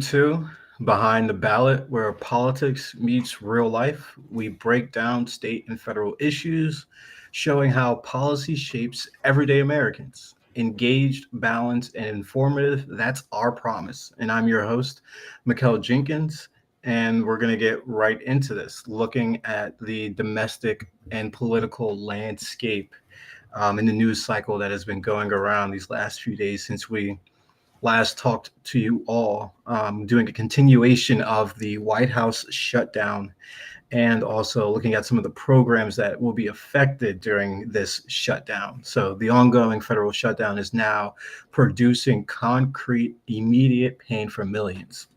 to Behind the Ballot, where politics meets real life. We break down state and federal issues, showing how policy shapes everyday Americans. Engaged, balanced, and informative, that's our promise. And I'm your host, Mikkel Jenkins, and we're going to get right into this, looking at the domestic and political landscape in the news cycle that has been going around these last few days since we last talked to you all, doing a continuation of the White House shutdown and also looking at some of the programs that will be affected during this shutdown. So the ongoing federal shutdown is now producing concrete, immediate pain for millions.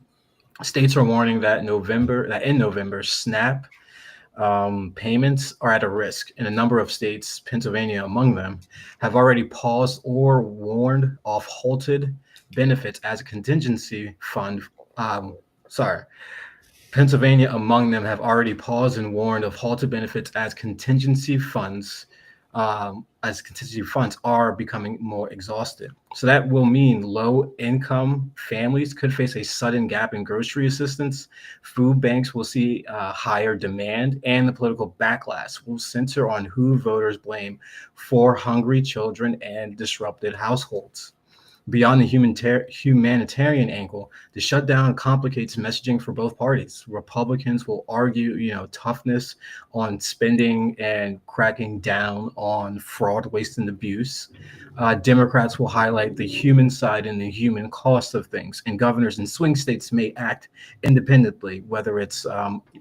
States are warning that in November, SNAP payments are at a risk. In a number of states, Pennsylvania among them, have already paused or warned off halted benefits as a contingency fund. Sorry, Pennsylvania among them have already paused and warned of halted benefits as contingency funds are becoming more exhausted. So that will mean low income families could face a sudden gap in grocery assistance. Food banks will see higher demand, and the political backlash will center on who voters blame for hungry children and disrupted households. Beyond the humanitarian angle, the shutdown complicates messaging for both parties. Republicans will argue, toughness on spending and cracking down on fraud, waste, and abuse. Democrats will highlight the human side and the human cost of things. And governors in swing states may act independently, whether it's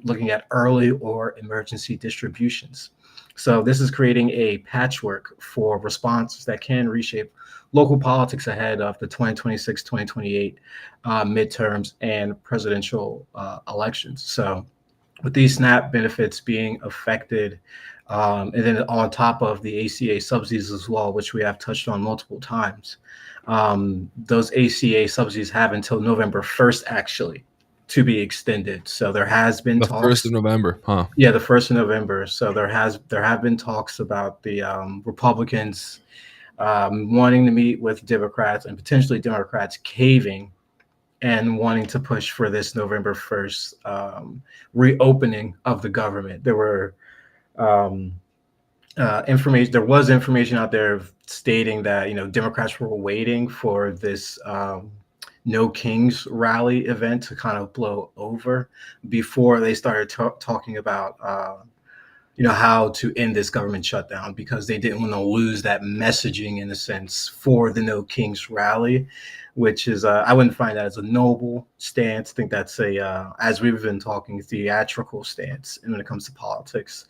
looking at early or emergency distributions. So this is creating a patchwork for responses that can reshape local politics ahead of the 2026-2028 midterms and presidential elections. So with these SNAP benefits being affected, and then on top of the ACA subsidies as well, which we have touched on multiple times, those ACA subsidies have until November 1st, actually, to be extended. So there has been The talks. 1st of November, huh? Yeah, the 1st of November. So there have been talks about the Republicans wanting to meet with Democrats and potentially Democrats caving and wanting to push for this November 1st reopening of the government. There were information. There was information out there stating that Democrats were waiting for this No Kings rally event to kind of blow over before they started talking about how to end this government shutdown, because they didn't want to lose that messaging in a sense for the No Kings rally, which is I wouldn't find that as a noble stance. I think that's as we've been talking, theatrical stance. And when it comes to politics,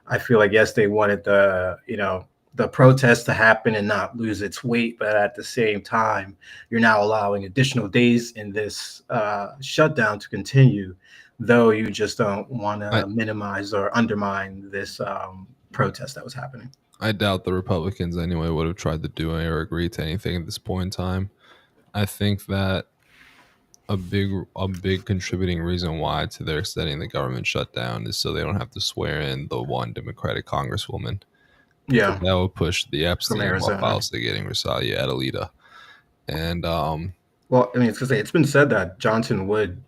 I feel like, yes, they wanted the protest to happen and not lose its weight, but at the same time, you're now allowing additional days in this shutdown to continue, though you just don't want to minimize or undermine this protest that was happening. I doubt the Republicans anyway would have tried to do or agree to anything at this point in time. I think that a big contributing reason why to their extending the government shutdown is so they don't have to swear in the one Democratic Congresswoman. Yeah, that would push the Epstein files to getting Rosalia Adelita. And well, I mean, it's been said that Johnson would.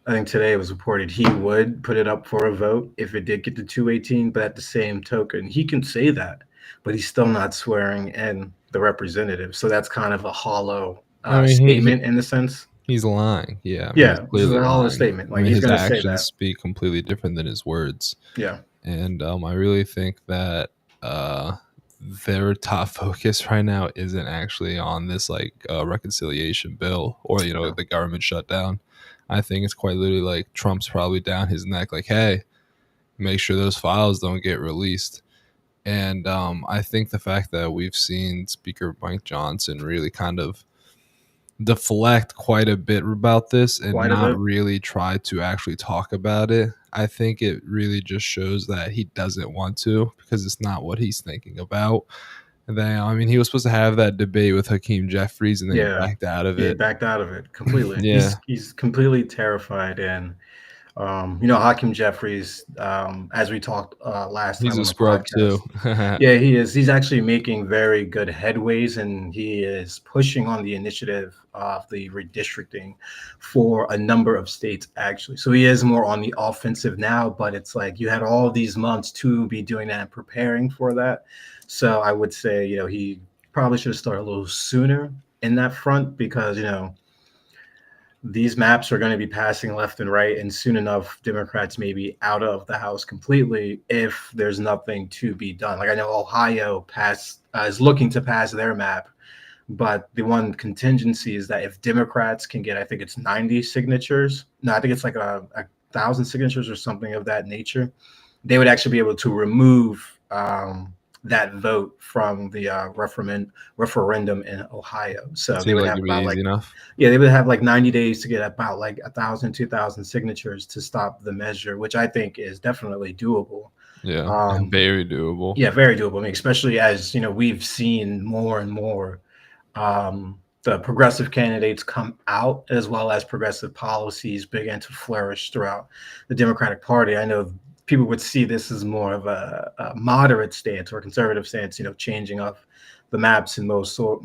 I think today it was reported he would put it up for a vote if it did get to 218. But at the same token, he can say that, but he's still not swearing in the representative. So that's kind of a hollow statement in the sense. He's lying. Yeah. Yeah. It's a hollow statement. Like, his actions speak completely different than his words. Yeah. And I really think that their top focus right now isn't actually on this reconciliation bill or the government shutdown. I think it's quite literally like Trump's probably down his neck, like, hey, make sure those files don't get released. And I think the fact that we've seen Speaker Mike Johnson really kind of deflect quite a bit about this and not really try to actually talk about it, I think it really just shows that he doesn't want to, because it's not what he's thinking about. And then, I mean, he was supposed to have that debate with Hakeem Jeffries, and then he backed out of it. Backed out of it completely. He's completely terrified, and Hakeem Jeffries, as we talked last He's time a on the scrub too. podcast. Yeah, he is. He's actually making very good headways, and he is pushing on the initiative of the redistricting for a number of states, actually. So he is more on the offensive now, but it's like you had all these months to be doing that and preparing for that. So I would say, he probably should have started a little sooner in that front because, these maps are going to be passing left and right, and soon enough, Democrats may be out of the House completely if there's nothing to be done. Like I know Ohio is looking to pass their map, but the one contingency is that if Democrats can get, I think it's 90 signatures. No, I think it's like a thousand signatures or something of that nature. They would actually be able to remove that vote from the referendum in Ohio. So they Seems would like have it'd be about easy like enough. yeah, they would have like 90 days to get about like 1,000, 2,000 signatures to stop the measure, which I think is definitely doable. Yeah, Um, very doable. yeah, very doable. I mean, especially as we've seen more and more the progressive candidates come out, as well as progressive policies begin to flourish throughout the Democratic Party. I know people would see this as more of a moderate stance or conservative stance, changing of the maps and most so.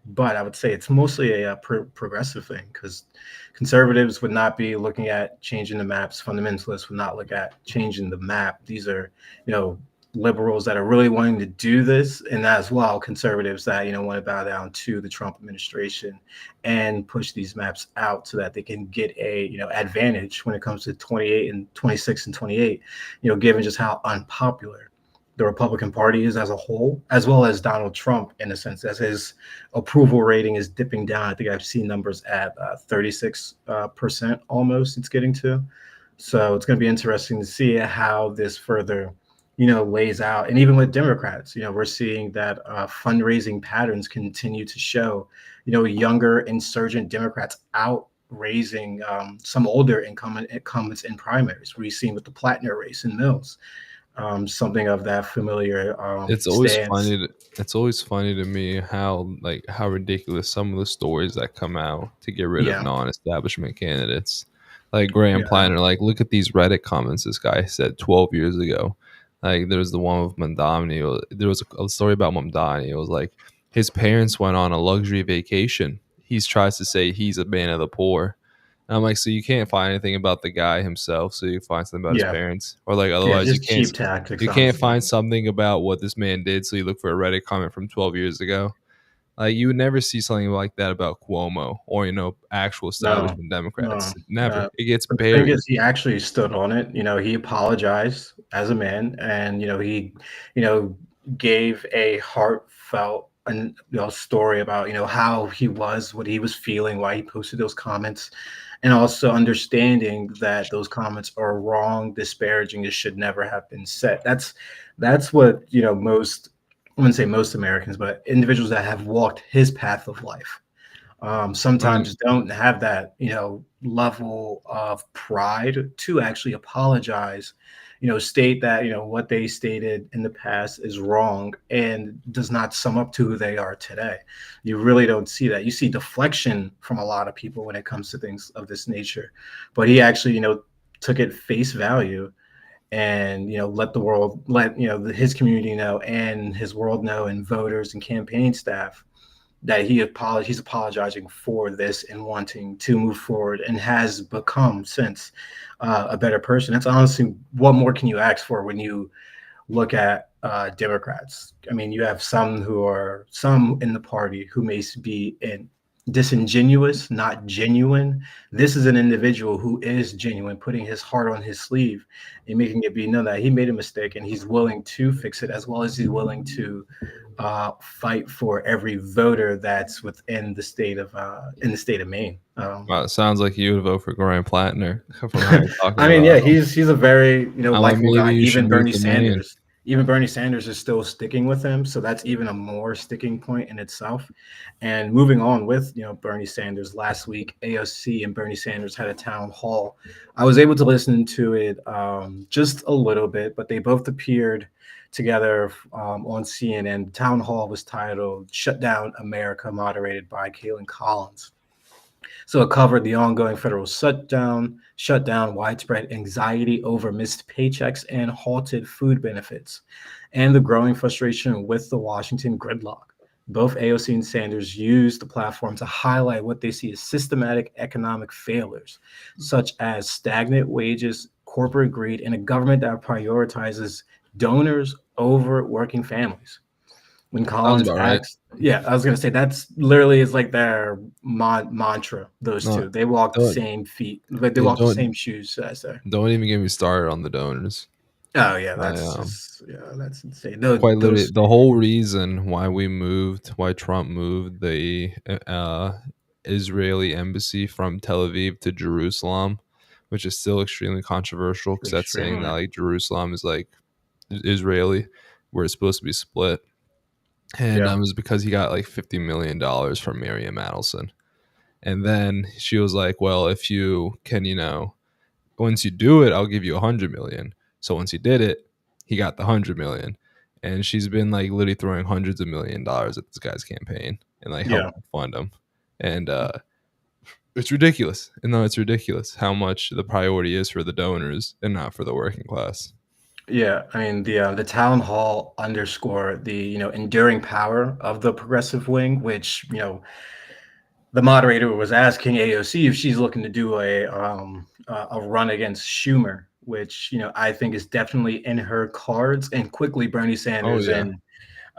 But I would say it's mostly a progressive thing because conservatives would not be looking at changing the maps. Fundamentalists would not look at changing the map. These are, liberals that are really wanting to do this, and as well conservatives that want to bow down to the Trump administration and push these maps out so that they can get a advantage when it comes to 28 and 26 and 28. Given just how unpopular the Republican Party is as a whole, as well as Donald Trump in a sense, as his approval rating is dipping down. I think I've seen numbers at 36% almost. It's getting to. So it's going to be interesting to see how this further, lays out. And even with Democrats, we're seeing that fundraising patterns continue to show, younger insurgent Democrats out raising some older incumbents in primaries. We've seen with the Plattner race in Mills, something of that familiar It's always stance. funny. It's always funny to me how ridiculous some of the stories that come out to get rid of Yeah, non-establishment candidates, like Graham yeah, Planner. Like, look at these Reddit comments this guy said 12 years ago. Like, there's the one with Mamdani. There was a story about Mamdani. It was like his parents went on a luxury vacation. He tries to say he's a man of the poor. And I'm like, so you can't find anything about the guy himself, so you find something about his yeah, parents, or like yeah. otherwise Just cheap tactics, you can't honestly. find something about what this man did, so you look for a Reddit comment from 12 years ago. Like you would never see something like that about Cuomo or actual No, establishment no. Democrats. Never. It gets But the thing buried. is, he actually stood on it. He apologized as a man, and he, you know, gave a heartfelt and story about how he was, what he was feeling, why he posted those comments, and also understanding that those comments are wrong, disparaging. It should never have been said. That's what most. I wouldn't say most Americans, but individuals that have walked his path of life And sometimes don't have that level of pride to actually apologize, state that what they stated in the past is wrong and does not sum up to who they are today. You really don't see that. You see deflection from a lot of people when it comes to things of this nature, but he actually took it face value and let the world, let his community know and his world know, and voters and campaign staff, that he's apologizing for this and wanting to move forward and has become since a better person. That's honestly, what more can you ask for when you look at Democrats? I mean, you have some in the party who may be disingenuous, not genuine. This is an individual who is genuine, putting his heart on his sleeve and making it be known that he made a mistake and he's willing to fix it, as well as he's willing to fight for every voter that's within the state of Maine. it sounds like you would vote for Graham Plattner from how you're talking I mean, about yeah, him. he's a very I'm like, likable maybe guy. you should move to Maine. Even Bernie Sanders is still sticking with him, so that's even a more sticking point in itself. And moving on with Bernie Sanders, last week AOC and Bernie Sanders had a town hall. I was able to listen to it just a little bit, but they both appeared together on CNN. The town hall was titled "Shut Down America," moderated by Kaylin Collins. So it covered the ongoing federal shutdown, widespread anxiety over missed paychecks and halted food benefits, and the growing frustration with the Washington gridlock. Both AOC and Sanders used the platform to highlight what they see as systematic economic failures, such as stagnant wages, corporate greed, and a government that prioritizes donors over working families. When Sounds Collins about right. asks, yeah, I was gonna say that's literally is like their mantra. Those No, two, they walk the don't same feet, like they yeah, walk the same shoes. Should I say? don't even get me started on the donors. Oh yeah, I that's just yeah, that's insane. No, quite literally those the whole reason why Trump moved the Israeli embassy from Tel Aviv to Jerusalem, which is still extremely controversial because that's saying that extremely, like Jerusalem is like Israeli, where it's supposed to be split, and yeah, it was because he got like $50 million from Miriam Adelson, and then she was like, "Well, if you can, once you do it, I'll give you 100 million." So once he did it, he got the 100 million, and she's been like literally throwing hundreds of $1 millions at this guy's campaign and like yeah, helping fund him, and it's ridiculous. And no, it's ridiculous how much the priority is for the donors and not for the working class. yeah. I mean, the town hall underscore the enduring power of the progressive wing, which the moderator was asking AOC if she's looking to do a run against Schumer, which I think is definitely in her cards. And quickly, Bernie Oh Sanders yeah, and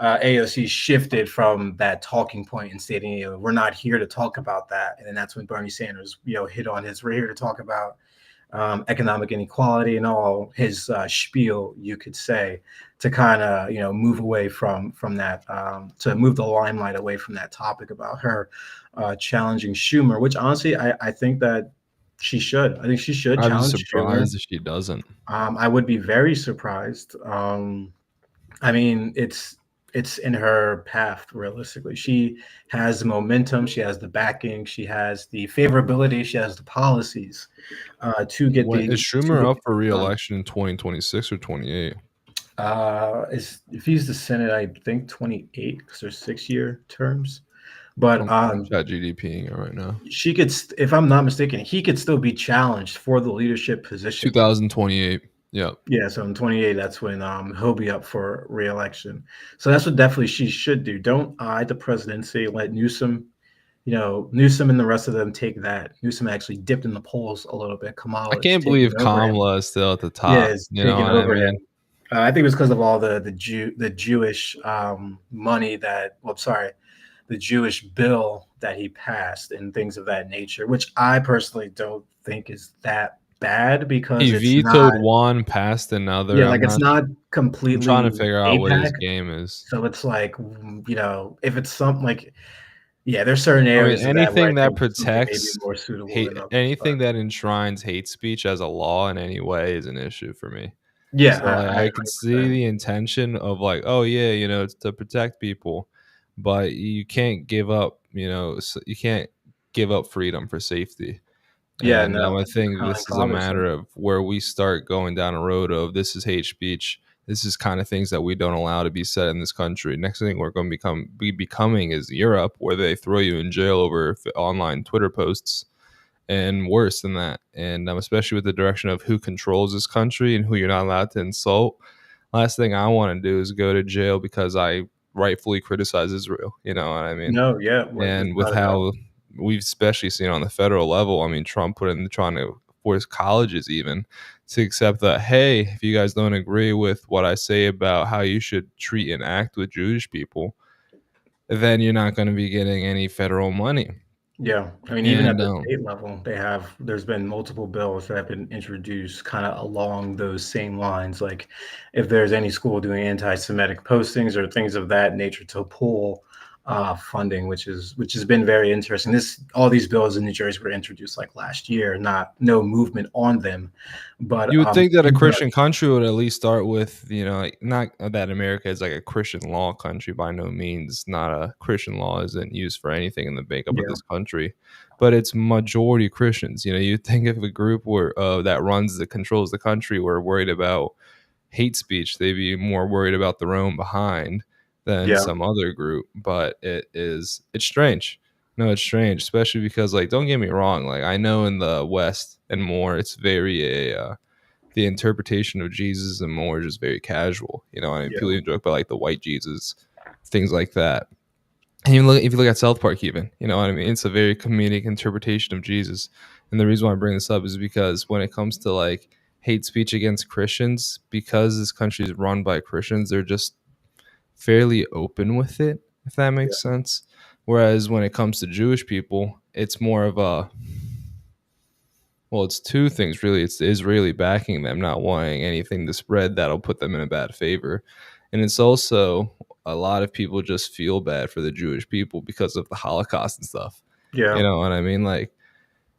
AOC shifted from that talking point and stating, we're not here to talk about that. And then that's when Bernie Sanders, hit on his, we're here to talk about economic inequality and all his spiel, you could say, to kind of move away from that, to move the limelight away from that topic about her challenging Schumer. Which honestly, I think that she should. I think she should I'd be challenge Schumer. surprised if she doesn't. I would be very surprised. I mean, it's in her path. Realistically, she has the momentum, she has the backing, she has the favorability, she has the policies to get When the is to Schumer get up for things done. re-election in 2026 or 28? Is if he's the Senate, I think 28 because they're 6 year terms. But I'm chat GDPing it right now. she could, if I'm not mistaken, he could still be challenged for the leadership position. 2028. Yep. Yeah, so in 28, that's when he'll be up for reelection. So that's what definitely she should do. Don't eye the presidency. Let Newsom, Newsom and the rest of them take that. Newsom actually dipped in the polls a little bit. I Kamala is can't taking believe over him. Kamala is still at the Yeah, top. is You know taking what I over mean? him. I think it was because of all the Jewish money that. Well, sorry, the Jewish bill that he passed and things of that nature, which I personally don't think is that bad because He it's not. vetoed one, passed another. Yeah, like it's not I'm trying to completely figure out what his APAC. game is. So it's like, if it's something like, yeah, there's certain I mean, areas of that where I anything that think something may be protects more suitable hate, than others. But anything that enshrines hate speech as a law in any way is an issue for me. yeah, So like, I I can see 100%. the intention of like, oh yeah, it's to protect people, but you can't give up, you can't give up freedom for safety. Yeah, And no, I it's think kind of like this is a father said. matter of where we start going down a road of this is hate speech. This is kind of things that we don't allow to be said in this country. Next thing we're going to be becoming is Europe, where they throw you in jail over online Twitter posts, and worse than that. And especially with the direction of who controls this country and who you're not allowed to insult. Last thing I want to do is go to jail because I rightfully criticize Israel. You know what I mean? No, yeah, And with without a doubt. how we've especially seen on the federal level, I mean, Trump put in trying to force colleges even to accept that, hey, if you guys don't agree with what I say about how you should treat and act with Jewish people, then you're not going to be getting any federal money. Yeah, I mean, even at And the state level, there's been multiple bills that have been introduced kind of along those same lines. Like, if there's any school doing anti-Semitic postings or things of that nature, to pull funding, which has been very interesting. All these bills in New Jersey were introduced like last year, no movement on them, but you would think that a it Christian does. country would at least start with, like, not that America is like a Christian law country by no means. Not a Christian law isn't used for anything in the makeup of Yeah, this country, but it's majority Christians. You think if a group that controls the country were worried about hate speech, they'd be more worried about their own behind than yeah, some other group. But it's strange. No, it's strange, especially because like don't get me wrong, like I know in the West and more, it's very the interpretation of Jesus and more just very casual. You know, I mean, Yeah, people even joke about like the white Jesus, things like that. And you look, if you look at South Park, even, you know what I mean, it's a very comedic interpretation of Jesus. And the reason why I bring this up is because when it comes to like hate speech against Christians, because this country is run by Christians, they're just fairly open with it, if that yeah, makes sense. Whereas when it comes to Jewish people, it's more of a, well, it's two things really. It's the Israeli backing them, not wanting anything to spread that'll put them in a bad favor. And it's also a lot of people just feel bad for the Jewish people because of the Holocaust and stuff. You yeah, know what I mean? Like,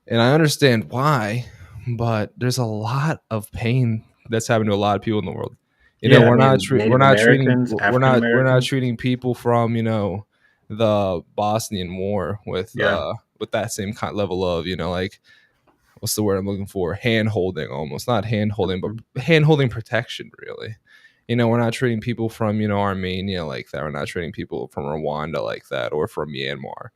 and I understand why, but there's a lot of pain that's happened to a lot of people in the world. You know, yeah. I mean, we're Native not treating Americans, African we're not Americans. treating people from, you know, the Bosnian War Yeah, with that same kind level of, you know, like what's the word I'm looking for? Hand holding, almost not hand holding, but mhm, hand holding protection. Really, you know, we're not treating people from, you know, Armenia like that. We're not treating people from Rwanda like that, or from Myanmar.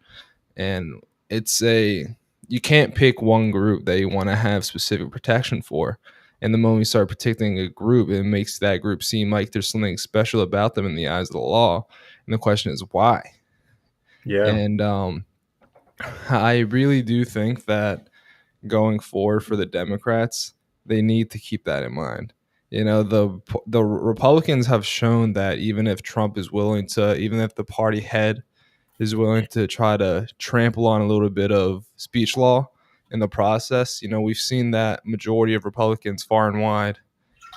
And it's a, you can't pick one group that you want to have specific protection for. And the moment you start protecting a group, it makes that group seem like there's something special about them in the eyes of the law. And the question is why? yeah, And I really do think that going forward for the Democrats, they need to keep that in mind. You know, the Republicans have shown that even if Trump is willing to, even if the party head is willing to try to trample on a little bit of speech law in the process, you know, we've seen that majority of Republicans far and wide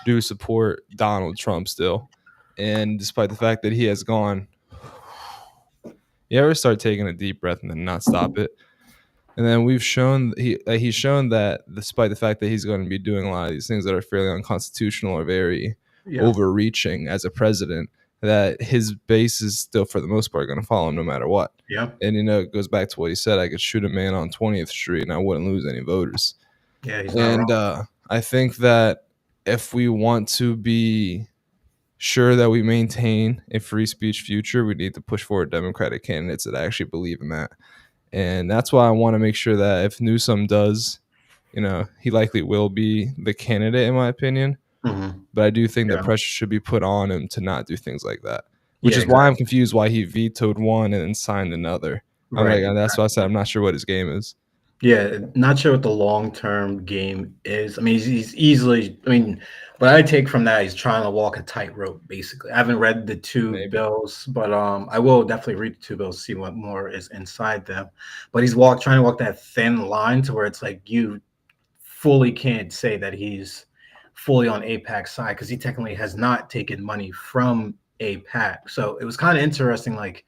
do support Donald Trump still. And despite the fact that he has gone, you ever start taking a deep breath and then not stop it? And then we've shown he's shown that despite the fact that he's going to be doing a lot of these things that are fairly unconstitutional or very yeah, overreaching as a president, that his base is still for the most part going to follow him no matter what. yeah, And you know, it goes back to what he said: I could shoot a man on 20th Street and I wouldn't lose any voters. yeah. He's not And wrong. I think that if we want to be sure that we maintain a free speech future, we need to push forward Democratic candidates that actually believe in that. And that's why I want to make sure that if Newsom does, you know, he likely will be the candidate in my opinion. Hmm. But I do think that Yeah, pressure should be put on him to not do things like that. Which yeah, is why I'm exactly. confused why he vetoed one and then signed another. I'm Right, like, and that's why I said exactly. I'm not sure what his game is. Yeah, not sure what the long-term game is. I mean, he's easily. I mean, what I take from that, he's trying to walk a tightrope. Basically, I haven't read the two Maybe. bills, but I will definitely read the two bills, see what more is inside them. But trying to walk that thin line to where it's like you fully can't say that he's fully on APAC's side because he technically has not taken money from APAC. So it was kind of interesting, like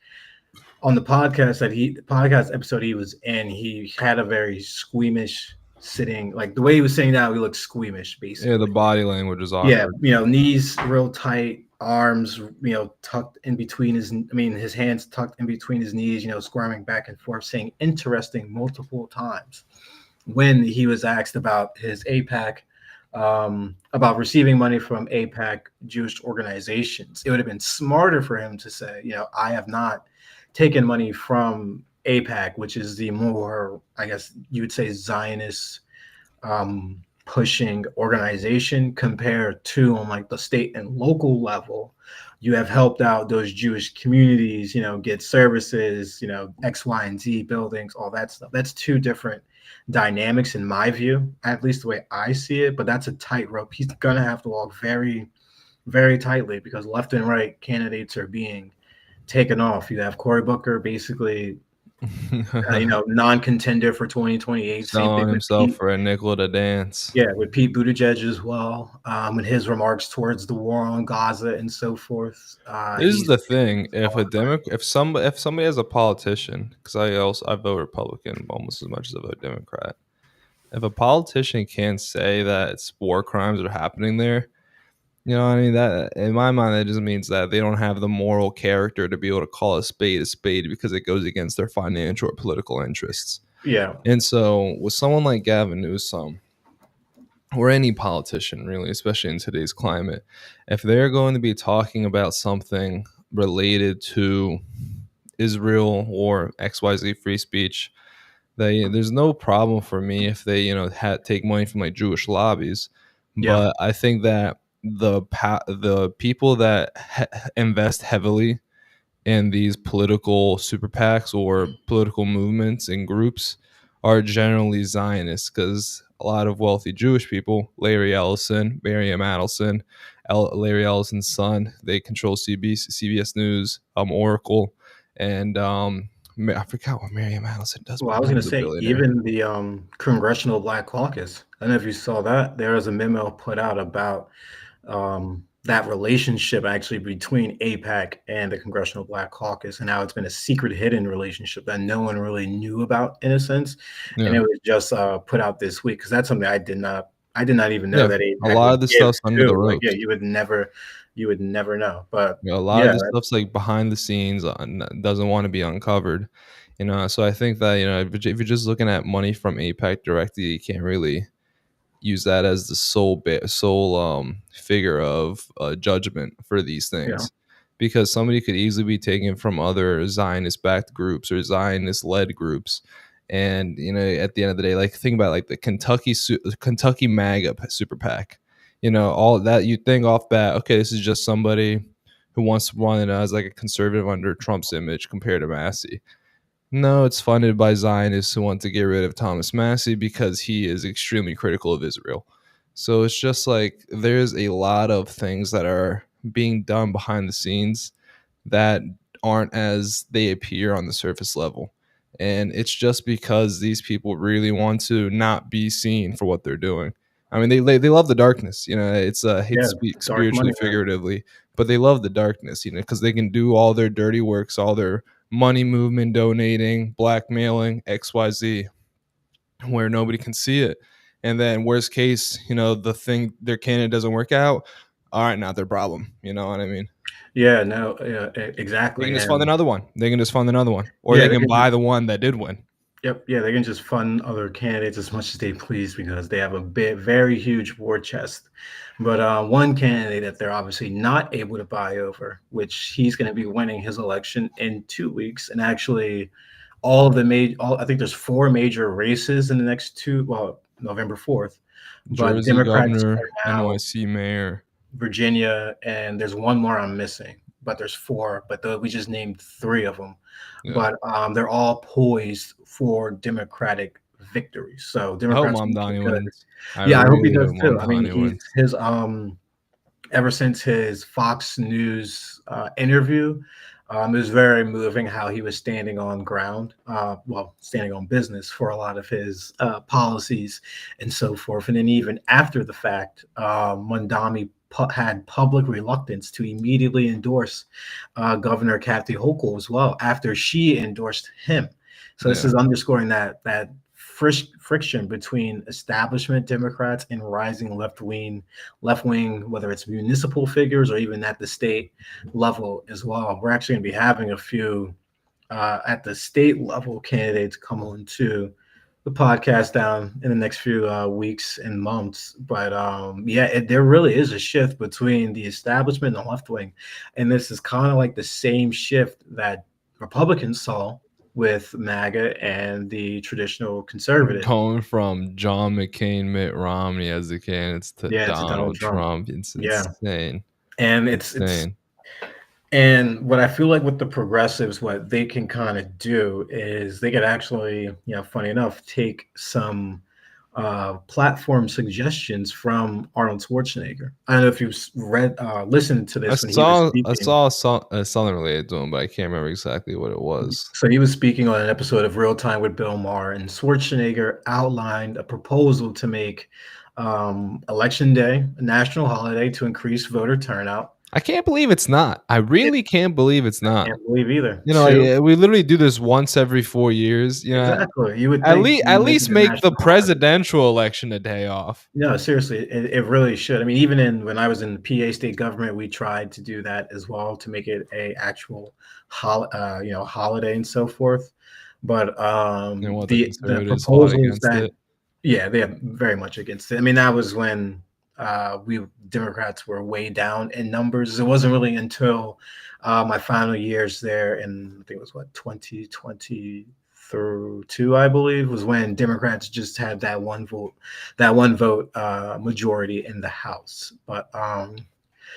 on the podcast episode he was in, he had a very squeamish sitting, like the way he was sitting down, he looked squeamish Yeah, the basically. body language is Yeah, awkward. knees real tight, arms, tucked in between his hands tucked in between his knees, squirming back and forth, saying interesting multiple times when he was asked about his APAC, about receiving money from APAC Jewish organizations. It would have been smarter for him to say, I have not taken money from APAC, which is the more, I guess you would say, Zionist pushing organization, compared to on like the state and local level. You have helped out those Jewish communities, get services, X, Y, and Z buildings, all that stuff. That's two different dynamics in my view, at least the way I see it. But that's a tightrope. He's gonna have to walk very, very tightly because left and right candidates are being taken off. You have Cory Booker basically, non-contender for 2028. Same thing Selling with himself Pete. for a nickel to dance. Yeah, with Pete Buttigieg as well, and his remarks towards the war on Gaza and so forth. This is He's the thing. If a if somebody as a politician, because I vote Republican almost as much as I vote Democrat. If a politician can't say that it's war crimes are happening there, you know what I mean? That in my mind, that just means that they don't have the moral character to be able to call a spade because it goes against their financial or political interests. yeah, And so, with someone like Gavin Newsom, or any politician really, especially in today's climate, if they're going to be talking about something related to Israel or XYZ free speech, there's no problem for me if they, take money from like Jewish lobbies. Yeah. But I think that the people that invest heavily in these political super PACs or political movements and groups are generally Zionists, because a lot of wealthy Jewish people, Larry Ellison, Miriam Adelson, Larry Ellison's son, they control CBS News, Oracle, and I forgot what Miriam Adelson does, Well, but I I was know going to he's a say, billionaire. even the Congressional Black Caucus. I don't know if you saw that. There was a memo put out about that relationship actually between APAC and the Congressional Black Caucus, and how it's been a secret, hidden relationship that no one really knew about, in a sense. And Yeah, it was just put out this week, because that's something I did not even know yeah. that A APAC lot would of this give stuff's under the to. Like, yeah, ropes. you would never know. But A lot of yeah, this stuff's like behind the scenes, doesn't want to be uncovered. So I think that if you're just looking at money from APAC directly, you can't really use that as the sole figure of judgment for these yeah, things, because somebody could easily be taken from other Zionist backed groups or Zionist led groups. And at the end of the day, like, think about like the Kentucky MAGA super PAC. All that, you think off bat, okay, this is just somebody who wants to run it as like a conservative under Trump's image compared to Massey. No, it's funded by Zionists who want to get rid of Thomas Massey because he is extremely critical of Israel. So it's just like there's a lot of things that are being done behind the scenes that aren't as they appear on the surface level. And it's just because these people really want to not be seen for what they're doing. I mean, they love the darkness. It's I hate to yeah, speak dark spiritually, money, man. figuratively, but they love the darkness. Because they can do all their dirty works, all their money movement, donating, blackmailing, XYZ, where nobody can see it. And then worst case, their candidate doesn't work out. All right, not their problem. You know what I mean? Yeah, no, yeah, They exactly. can just fund And another one. They can just fund another one, or yeah, they they can can. buy the one that did win. Yep, yeah, they can just fund other candidates as much as they please, because they have a very huge war chest. But one candidate that they're obviously not able to buy over, which he's going to be winning his election in 2 weeks, and actually all of the I think there's four major races in the next two. Well, November 4th, but Jersey Democrats governor, are now NYC mayor. Virginia, and there's one more I'm missing, but there's four. But we just named three of them. Yeah. But they're all poised for Democratic victory. So I hope Democrats are looking Mamdani good. wins. I Yeah, I hope he really does hope too. I mean, Mamdani wins. his ever since his Fox News interview. It was very moving how he was standing on ground, well, standing on business for a lot of his policies and so forth. And then even after the fact, Mondami had public reluctance to immediately endorse Governor Kathy Hochul as well after she endorsed him. So this Yeah. is underscoring that friction between establishment Democrats and rising left wing, whether it's municipal figures or even at the state level as well. We're actually going to be having a few at the state level candidates come on to the podcast down in the next few weeks and months. But yeah, there really is a shift between the establishment and the left wing. And this is kind of like the same shift that Republicans saw with MAGA and the traditional conservative. Going from John McCain, Mitt Romney as the candidates to Yeah, to Donald Donald Trump. Trump. It's Yeah. insane. And it's Insane. and what I feel like with the progressives, what they can kind of do is they could actually, funny enough, take some platform suggestions from Arnold Schwarzenegger. I don't know if you've listened to I this when he was saw I speaking. saw something related to him, but I can't remember exactly what it was. So he was speaking on an episode of Real Time with Bill Maher, and Schwarzenegger outlined a proposal to make Election Day a national holiday to increase voter turnout. I can't believe it's not. I It, really can't believe it's I not. can't believe either. Like, Two, we literally do this once every 4 years. exactly. You would At think least you make it a make the national holiday. presidential election a day off. No, seriously, it really should. I mean, even when I was in the PA state government, we tried to do that as well to make it a actual holiday and so forth. But And what the the conservatives fought proposals against that, it. yeah, they are very much against it. I mean, that was when we Democrats were way down in numbers. It wasn't really until my final years there, in I think it was what 2020 through two, I believe, was when Democrats just had that one vote majority in the House. But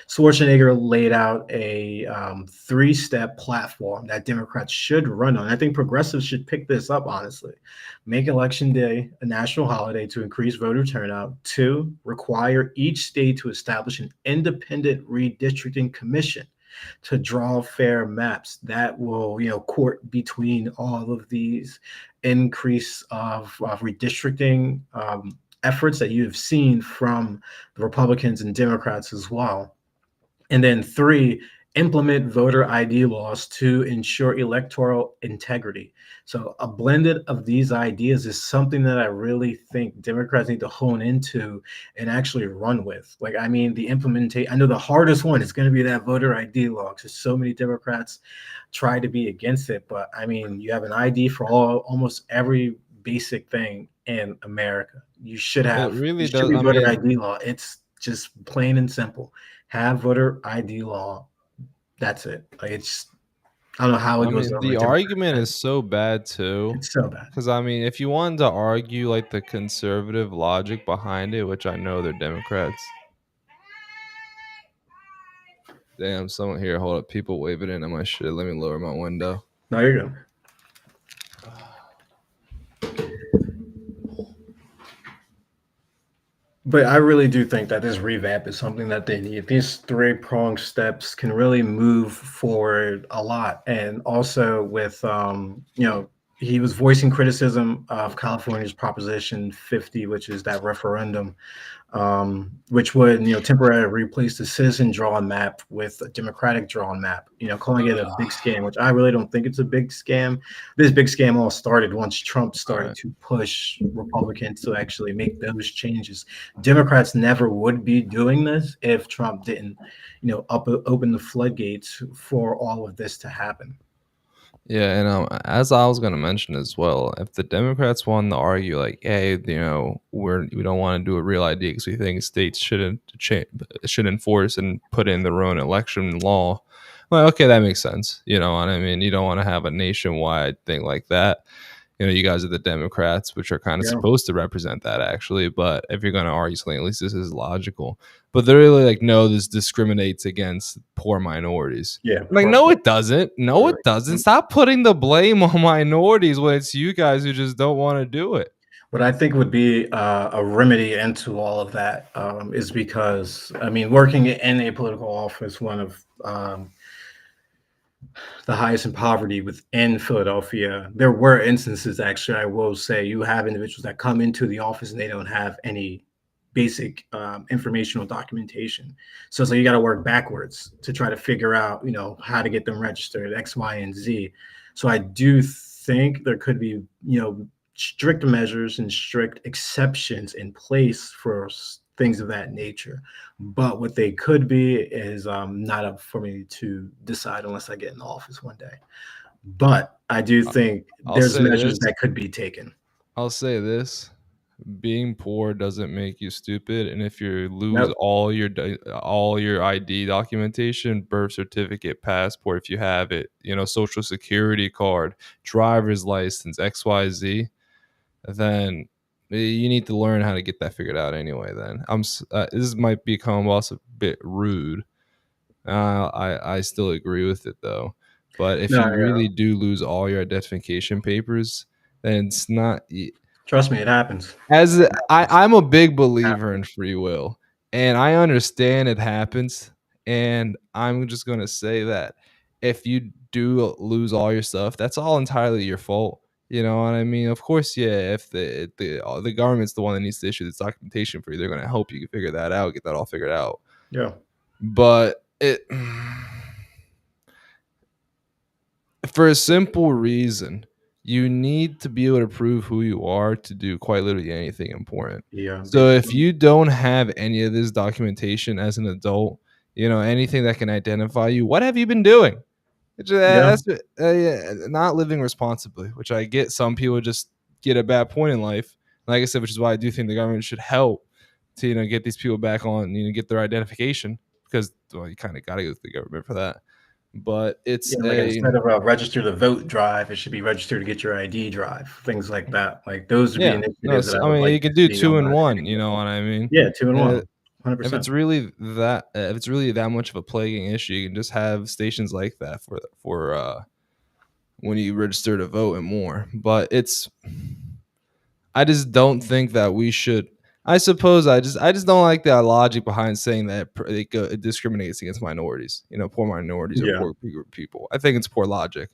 Schwarzenegger laid out a three-step platform that Democrats should run on. I think progressives should pick this up, honestly. Make Election Day a national holiday to increase voter turnout. Two, require each state to establish an independent redistricting commission to draw fair maps that will, court between all of these increase of redistricting efforts that you've seen from the Republicans and Democrats as well. And then three, implement voter ID laws to ensure electoral integrity. So a blended of these ideas is something that I really think Democrats need to hone into and actually run with. Like, I mean, the implementation, I know the hardest one is going to be that voter ID law because so many Democrats try to be against it. But I mean, you have an ID for almost every basic thing in America. It You really should does. be I voter mean, ID law. It's just plain and simple. Have voter ID law. That's it. Like it's I don't know how it goes over the a Democrat's argument head. is so bad too. It's so bad. Because I mean, if you wanted to argue like the conservative logic behind it, which I know they're Democrats. Damn, someone here, hold up. People waving in on my shit. Let me lower my window. No, you're good. But I really do think that this revamp is something that they need. These three-pronged steps can really move forward a lot. And also with he was voicing criticism of California's Proposition 50, which is that referendum, which would temporarily replace the citizen drawn map with a democratic drawn map. Calling it a big scam, which I really don't think it's a big scam. This big scam all started once Trump All started right. to push Republicans to actually make those changes. Democrats never would be doing this if Trump didn't, open the floodgates for all of this to happen. Yeah, and as I was gonna mention as well, if the Democrats wanted to argue like, hey, we don't want to do a real ID because we think states should enforce and put in their own election law, well, okay, that makes sense. You know what I mean? You don't want to have a nationwide thing like that. You guys are the Democrats, which are kind of Yeah, supposed to represent that actually. But if you're going to argue something, at least this is logical. But they're really like, no, this discriminates against poor minorities. yeah, I'm like, no, it doesn't. No, it doesn't. Stop putting the blame on minorities when it's you guys who just don't want to do it. What I think would be a remedy into all of that is because, I mean, working in a political office, one of the highest in poverty within Philadelphia, there were instances, actually, I will say, you have individuals that come into the office and they don't have any basic informational documentation. So it's like you got to work backwards to try to figure out, how to get them registered, X, Y, and Z. So I do think there could be, strict measures and strict exceptions in place for things of that nature. But what they could be is not up for me to decide unless I get in the office one day. But I do think I'll there's say measures this. that could be taken. I'll say this. Being poor doesn't make you stupid, and if you lose Nope. all your ID documentation, birth certificate, passport, if you have it, social security card, driver's license, XYZ, then you need to learn how to get that figured out anyway. Then this might become also a bit rude. I still agree with it though, but if No, you yeah. really do lose all your identification papers, then it's not. Trust me, it happens. As It happens. I'm a big believer Happens. in free will, and I understand it happens. And I'm just gonna say that if you do lose all your stuff, that's all entirely your fault. You know what I mean? Of course, yeah. If the government's the one that needs to issue this documentation for you, they're gonna help you figure that out, get that all figured out. Yeah. But it for a simple reason, you need to be able to prove who you are to do quite literally anything important. Yeah. So if Basically. you don't have any of this documentation as an adult, anything that can identify you, what have you been doing? Yeah. That's yeah, not living responsibly, which I get. Some people just get a bad point in life, like I said, which is why I do think the government should help. to get these people back on, get their identification, because well, you kind of got to go to the government for that. But it's Yeah, like a instead of a register to vote drive, it should be register to get your ID drive, things like that. Like those would be yeah, no, initiatives that so, I I would mean like you to can do see on two the and one. You executive know level. what I mean? Yeah, 2 and And 1, if it's 100%. really that, if it's really that much of a plaguing issue, you can just have stations like that for when you register to vote and more. But I just don't think that we should. I suppose I just don't like the logic behind saying that it discriminates against minorities, poor minorities or Yeah. poor people. I think it's poor logic,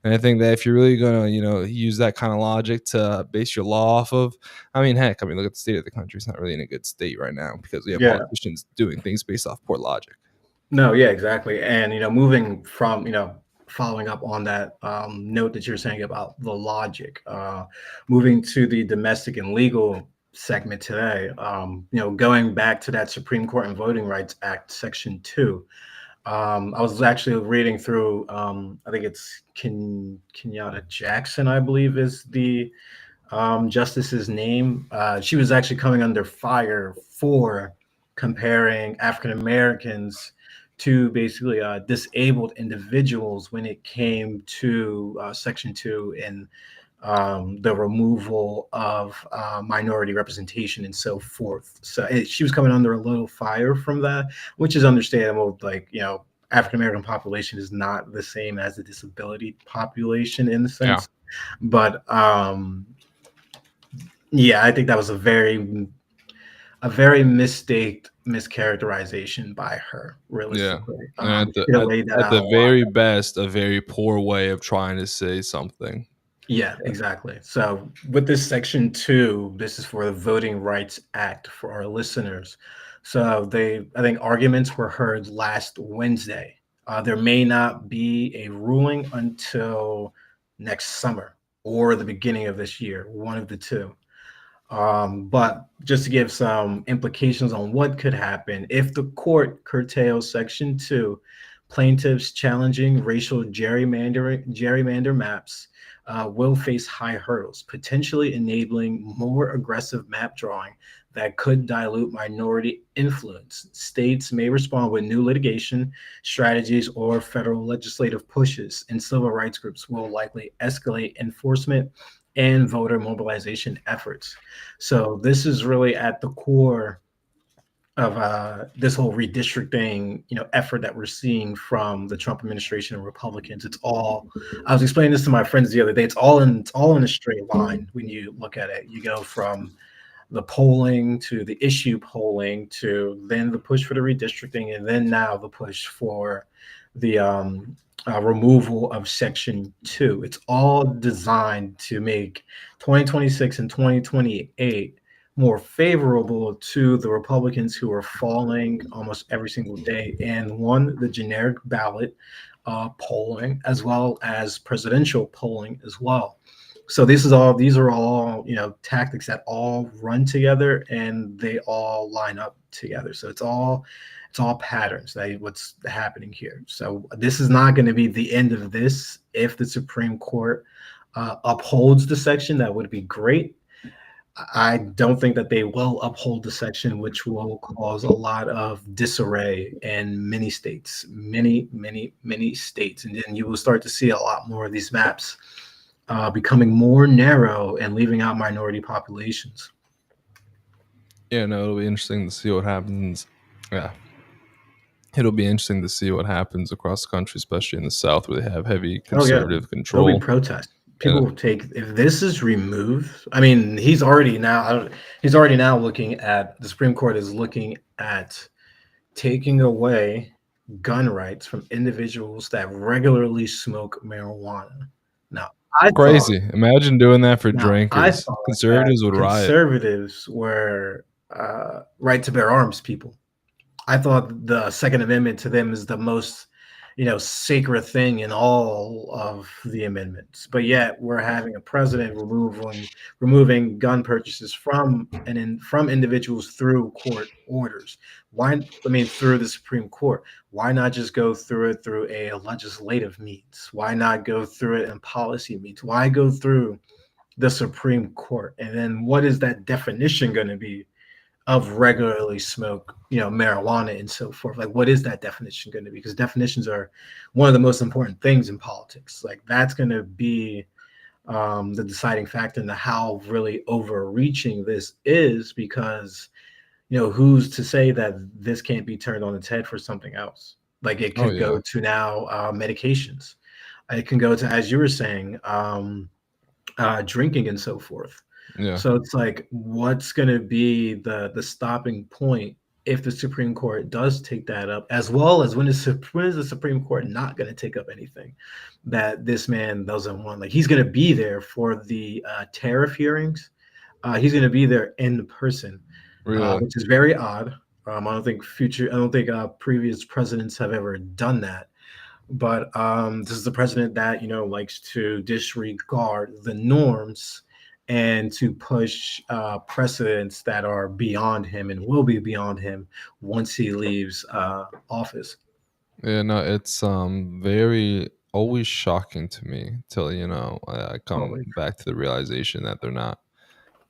and I think that if you're really gonna, use that kind of logic to base your law off of, I mean, heck, look at the state of the country. It's not really in a good state right now because we have Yeah. politicians doing things based off poor logic. No, yeah, exactly. And moving from, following up on that note that you're saying about the logic, moving to the domestic and legal segment today, going back to that Supreme Court and Voting Rights Act, Section 2. I was actually reading through, I think it's Kenyatta Jackson, I believe is the justice's name. She was actually coming under fire for comparing African Americans to basically disabled individuals when it came to Section 2 and the removal of minority representation and so forth. So she was coming under a little fire from that, which is understandable. Like, African American population is not the same as the disability population in the Yeah, sense. But yeah, I think that was a very mischaracterization by her, yeah. realistically. And at the Should have at, laid that at out a the lot. very best, a very poor way of trying to say something. Yeah, exactly. So with this section 2, this is for the Voting Rights Act for our listeners. So I think arguments were heard last Wednesday. There may not be a ruling until next summer or the beginning of this year, one of the two. But just to give some implications on what could happen if the court curtails Section 2, plaintiffs challenging racial gerrymander maps will face high hurdles, potentially enabling more aggressive map drawing that could dilute minority influence. States may respond with new litigation strategies or federal legislative pushes, and civil rights groups will likely escalate enforcement and voter mobilization efforts. So this is really at the core of this whole redistricting, effort that we're seeing from the Trump administration and Republicans. It's all. I was explaining this to my friends the other day. It's all in a straight line when you look at it. You go from the polling to the issue polling to then the push for the redistricting and then now the push for the removal of Section 2. It's all designed to make 2026 and 2028 more favorable to the Republicans who are falling almost every single day and won the generic ballot polling as well as presidential polling as well. So these are all tactics that all run together and they all line up together. So it's all patterns that what's happening here. So this is not going to be the end of this. If the Supreme Court upholds the section, that would be great. I don't think that they will uphold the section, which will cause a lot of disarray in many states, many states, and then you will start to see a lot more of these maps becoming more narrow and leaving out minority populations. Yeah, no, it'll be interesting to see what happens. Yeah, it'll be interesting to see what happens across the country, especially in the South, where they have heavy Oh yeah, conservative there'll be control. protests. And People will take if this is removed. I mean, he's already now looking at the Supreme Court is looking at taking away gun rights from individuals that regularly smoke marijuana. Now, I thought crazy. Imagine doing that for now I drinkers. thought that Conservatives would riot. conservatives were right to bear arms people. I thought the Second Amendment to them is the most, sacred thing in all of the amendments. But yet we're having a president removing gun purchases from individuals through court orders. Why? I mean, through the Supreme Court. Why not just go through it through a legislative means? Why not go through it in policy means? Why go through the Supreme Court? And then what is that definition going to be of regularly smoke, marijuana and so forth. Like, what is that definition going to be? Because definitions are one of the most important things in politics. Like, that's going to be the deciding factor into how really overreaching this is, because who's to say that this can't be turned on its head for something else? Like, it Oh could yeah, go to now medications. It can go to, as you were saying, drinking and so forth. yeah, So it's like, what's going to be the stopping point if the Supreme Court does take that up, as well as when is the Supreme Court not going to take up anything that this man doesn't want? Like, he's going to be there for the tariff hearings. He's going to be there in person, really. which is very odd. I don't think previous presidents have ever done that. But this is the president that likes to disregard the norms and to push precedents that are beyond him and will be beyond him once he leaves office. Yeah, no, it's very always shocking to me till I come Always. back to the realization that they're not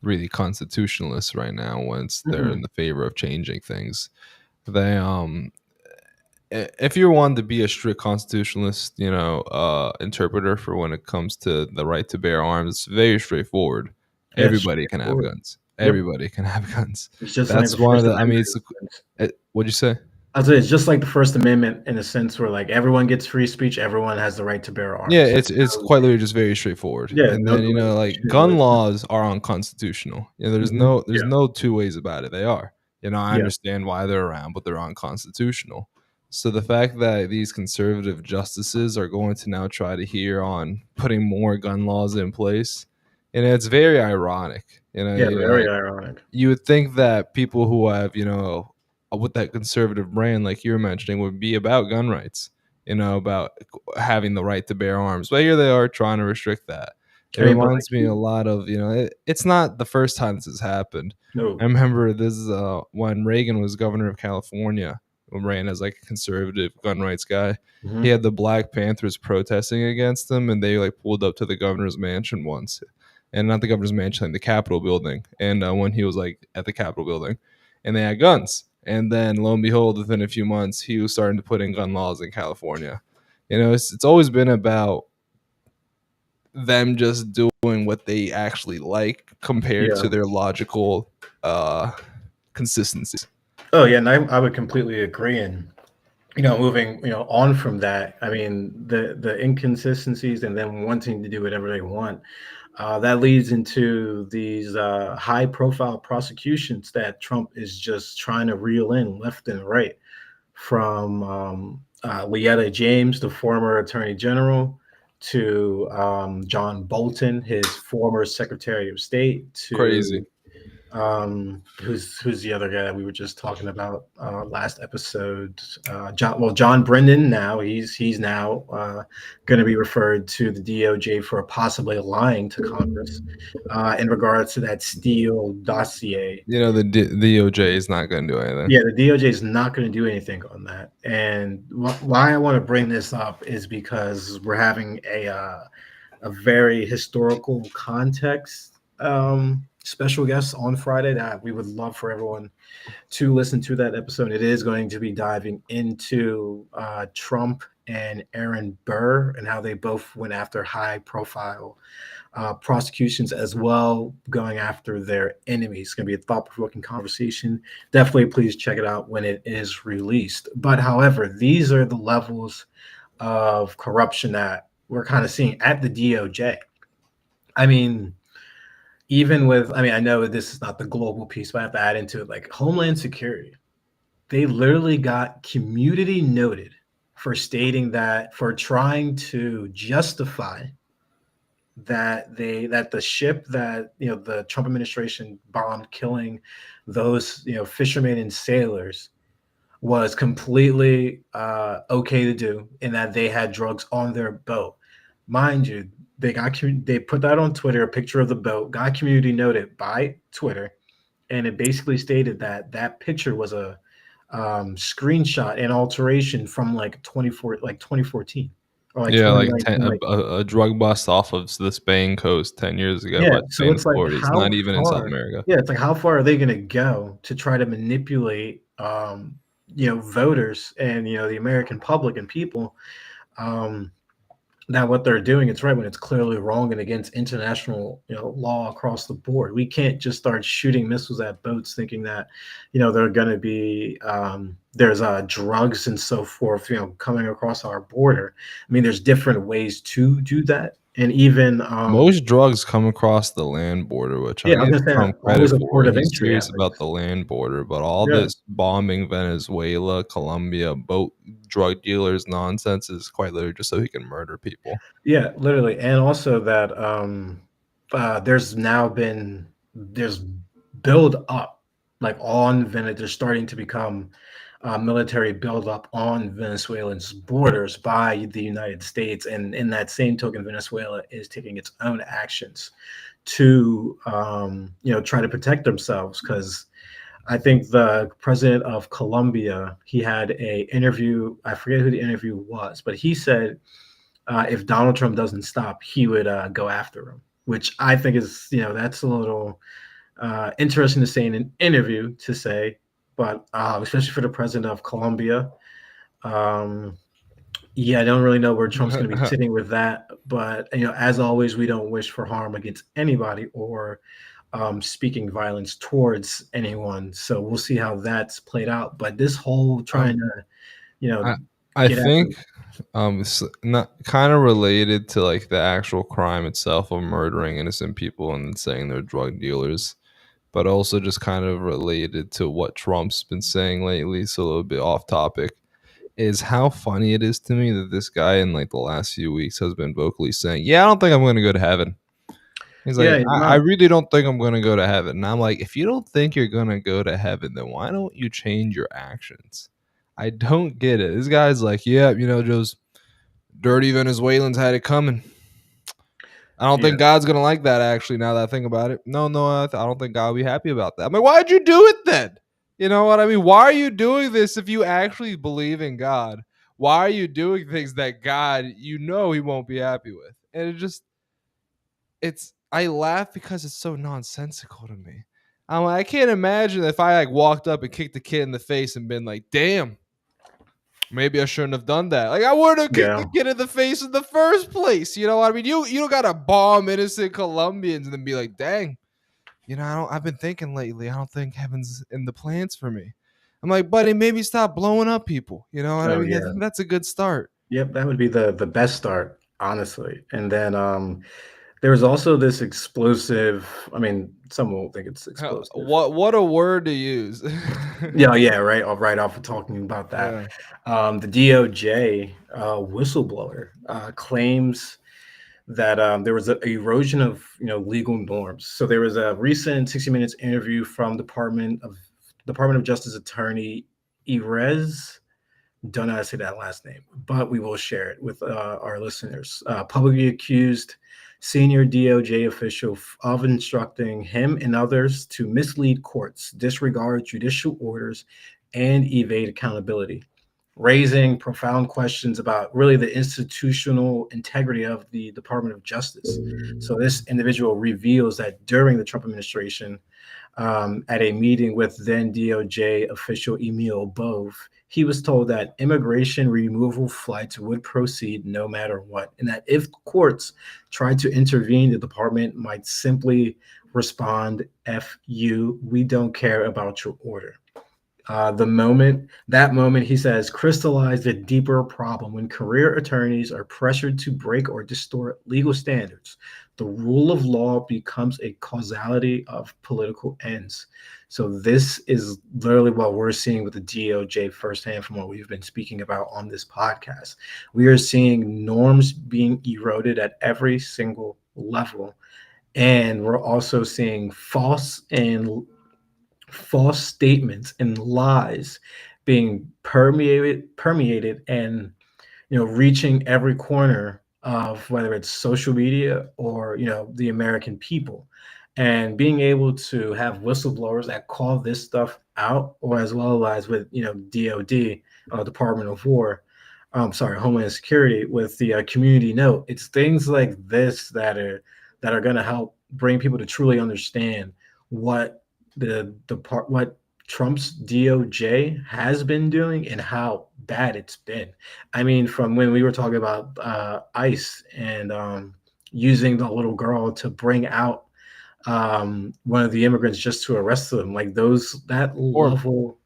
really constitutionalists right now once they're in Mm-mm. the favor of changing things. They if you're one to be a strict constitutionalist, interpreter for when it comes to the right to bear arms, it's very straightforward. Yeah, it's Everybody can have straightforward. guns. Yep. Everybody can have guns. It's just like That's the one of First the. I mean, Amendment. what'd you say? I'll say it's just like the First Amendment in a sense where, like, everyone gets free speech, everyone has the right to bear Yeah, arms. it's No, quite literally just very straightforward. yeah, And no then like gun delusion. laws are unconstitutional. There's Yeah, no two ways about it. They are. I yeah, understand why they're around, but they're unconstitutional. So the fact that these conservative justices are going to now try to hear on putting more gun laws in place, and it's very ironic. yeah, very ironic. You would think that people who have, with that conservative brand, like you were mentioning, would be about gun rights, about having the right to bear arms. But here they are trying to restrict that. It I mean, but like, reminds me a lot of, it's not the first time this has happened. I no. remember this is when Reagan was governor of California, ran as like a conservative gun rights guy. He Mhm. had the Black Panthers protesting against him, and they like pulled up to the governor's mansion once, and not the governor's mansion, like the Capitol building. And when he was like at the Capitol building, and they had guns. And then lo and behold, within a few months, he was starting to put in gun laws in California. It's always been about them just doing what they actually like compared Yeah. to their logical uh, consistencies. Oh, yeah, and I would completely agree. And moving on from that, I mean, the inconsistencies and them wanting to do whatever they want, that leads into these high profile prosecutions that Trump is just trying to reel in left and right, from Leetta James, the former attorney general, to John Bolton, his former secretary of state, Crazy. to who's the other guy that we were just talking about last episode? John Brennan. Now he's now going to be referred to the DOJ for possibly lying to Congress in regards to that Steele dossier. The DOJ is not going to do anything. Yeah, the DOJ is not going to do anything on that. And why I want to bring this up is because we're having a very historical context special guest on Friday that we would love for everyone to listen to that episode. It is going to be diving into Trump and Aaron Burr and how they both went after high profile prosecutions, as well going after their enemies. It's going to be a thought-provoking conversation. Definitely please check it out when it is released. But however, these are the levels of corruption that we're kind of seeing at the DOJ. I mean, I know this is not the global piece, but I have to add into it, like Homeland Security. They literally got community noted for trying to justify that the ship that the Trump administration bombed, killing those fishermen and sailors, was completely okay to do, and that they had drugs on their boat. Mind you, they put that on Twitter, a picture of the boat, got community noted by Twitter, and it basically stated that that picture was a screenshot and alteration from like 2014 or like Yeah, like 2019. Like, a drug bust off of the Spain coast 10 years ago yeah. by So Spain and it's like, Florida. It's how not even in South far? America. Yeah, it's like, how far are they going to go to try to manipulate, voters and the American public and people? Um, Now, what they're doing, it's right when it's clearly wrong and against international, law across the board. We can't just start shooting missiles at boats, thinking that, they're going to be there's drugs and so forth, coming across our border. I mean, there's different ways to do that, and even Most drugs come across the land border, which I yeah, I was give gonna say Trump always credit a for. port of He's entry at serious about least. the land border, but all Yeah, this bombing Venezuela, Colombia, boat drug dealers nonsense is quite literally just so he can murder people. yeah, literally, and also that there's now been there's build up like on Venezuela. They're starting to become military buildup on Venezuela's borders by the United States, and in that same token, Venezuela is taking its own actions to try to protect themselves. Because I think the president of Colombia, he had a interview. I forget who the interview was, but he said if Donald Trump doesn't stop, he would go after him, which I think is, that's a little interesting to say in an interview to say, but especially for the president of Colombia. Um, yeah, I don't really know where Trump's going to be sitting with that, but as always, we don't wish for harm against anybody or speaking violence towards anyone. So we'll see how that's played out. But this whole trying um, to, you know, I I get after, think not kind of related to like the actual crime itself of murdering innocent people and saying they're drug dealers, but also just kind of related to what Trump's been saying lately. So a little bit off topic is how funny it is to me that this guy in like the last few weeks has been vocally saying, "Yeah, I don't think I'm going to go to heaven." He's yeah, like, he's I not, really don't think I'm going to go to heaven." And I'm like, if you don't think you're going to go to heaven, then why don't you change your actions? I don't get it. This guy's like, yeah, just dirty Venezuelans had it coming. I don't yeah, think God's gonna like that. Actually, now that I think about it, no, I don't think God will be happy about that. I mean, why'd you do it then? You know what I mean? Why are you doing this if you actually believe in God? Why are you doing things that God, he won't be happy with? And I laugh because it's so nonsensical to me. I'm like, I can't imagine if I like walked up and kicked the kid in the face and been like, damn, maybe I shouldn't have done that. Like I would have kicked yeah. the kid in the face in the first place. You know what I mean? You don't gotta bomb innocent Colombians and then be like, dang, I've been thinking lately, I don't think heaven's in the plans for me. I'm like, buddy, maybe stop blowing up people. You know what I Oh mean? I yeah. think that's a good start. Yep, that would be the best start, honestly. And then there was also this explosive. I mean, some won't think it's explosive. What a word to use. Yeah, yeah, right. Right off of talking about that, Yeah. the DOJ whistleblower claims that there was an erosion of legal norms. So there was a recent 60 Minutes interview from Department of Justice attorney Erez, don't know how to say that last name, but we will share it with our listeners. Publicly accused senior DOJ official of instructing him and others to mislead courts, disregard judicial orders, and evade accountability, raising profound questions about really the institutional integrity of the Department of Justice. So this individual reveals that during the Trump administration, at a meeting with then DOJ official Emil Bove, he was told that immigration removal flights would proceed no matter what, and that if courts tried to intervene, the department might simply respond, F you, we don't care about your order. That moment, he says, crystallized a deeper problem when career attorneys are pressured to break or distort legal standards. The rule of law becomes a causality of political ends. So this is literally what we're seeing with the DOJ firsthand from what we've been speaking about on this podcast. We are seeing norms being eroded at every single level. And we're also seeing false statements and lies being permeated and reaching every corner of whether it's social media or the American people, and being able to have whistleblowers that call this stuff out, or as well as with DOD, Department of War, sorry, Homeland Security with the community note. It's things like this that are going to help bring people to truly understand what what Trump's DOJ has been doing and how bad it's been. I mean, from when we were talking about ICE and using the little girl to bring out one of the immigrants just to arrest them, like those that Horrible. level,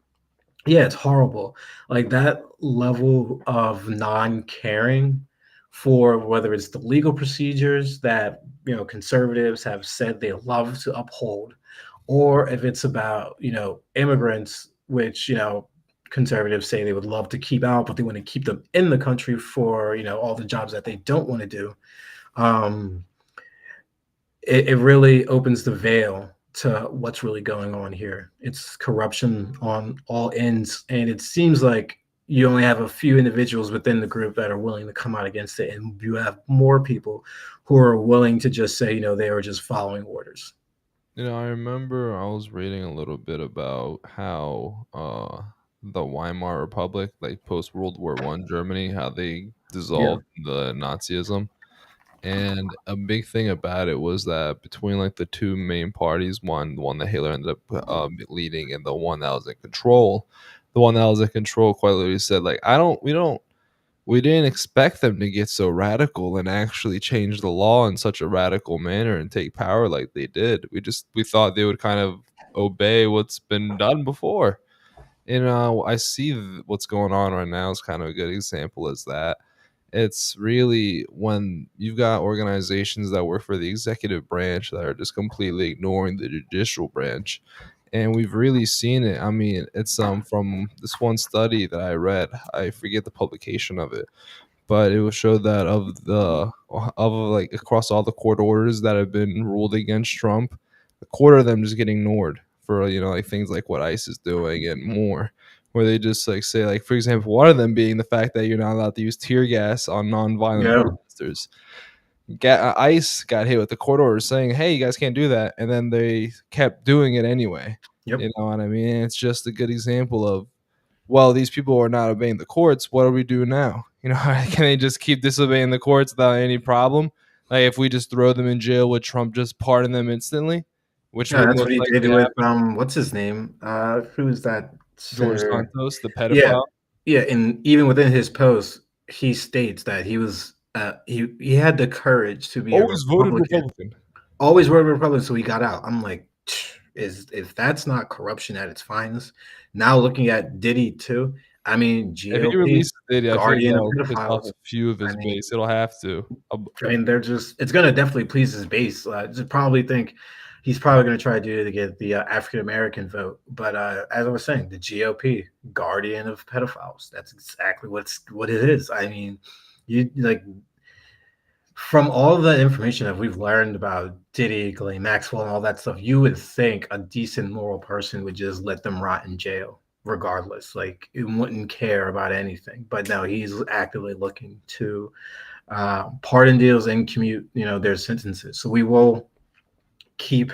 yeah, it's horrible. Like that level of non-caring for whether it's the legal procedures that conservatives have said they love to uphold, or if it's about immigrants, which conservatives say they would love to keep out, but they want to keep them in the country for all the jobs that they don't want to do. Um, it really opens the veil to what's really going on here. It's corruption on all ends, and it seems like you only have a few individuals within the group that are willing to come out against it, and you have more people who are willing to just say, they were just following orders. I remember I was reading a little bit about how the Weimar Republic, like post World War One Germany, how they Yeah. dissolved the Nazism. And a big thing about it was that between like the two main parties, the one that Hitler ended up leading, and the one that was in control, the one that was in control quite literally said, like, we didn't expect them to get so radical and actually change the law in such a radical manner and take power like they did. We thought they would kind of obey what's been done before. And I see what's going on right now is kind of a good example as that. It's really when you've got organizations that work for the executive branch that are just completely ignoring the judicial branch. And we've really seen it. I mean, it's from this one study that I read. I forget the publication of it, but it will show that of like across all the court orders that have been ruled against Trump, a quarter of them just get ignored for like things like what ICE is doing and more, where they just like say, like, for example, one of them being the fact that you're not allowed to use tear gas on nonviolent Yeah. protesters. ICE got hit with the court order saying, "Hey, you guys can't do that," and then they kept doing it anyway. Yep. You know what I mean? It's just a good example of, well, these people are not obeying the courts. What do we do now? Can they just keep disobeying the courts without any problem? Like if we just throw them in jail, would Trump just pardon them instantly? Which Yeah, would that's what most he did likely with happen. what's his name? Who's that George senator? Santos, the Yeah, pedophile, yeah, and even within his post, he states that he had the courage to be a always voted Republican, Republican. always were a Republican, so he got out. I'm like, is if that's not corruption at its finest. Now looking at Diddy too, I mean If he GOP, releases it, I feel like guardian of that'll piss off pedophiles. a few of I his mean, base. It'll have to. I mean, they're just it's gonna definitely please his base. Just probably think he's probably gonna try to do it to get the African American vote. But as I was saying, the GOP, guardian of pedophiles. That's exactly what it is. I mean, you like from all the information that we've learned about Diddy, Ghislaine Maxwell, and all that stuff, you would think a decent moral person would just let them rot in jail regardless. Like he wouldn't care about anything. But no, he's actively looking to pardon deals and commute, their sentences. So we will keep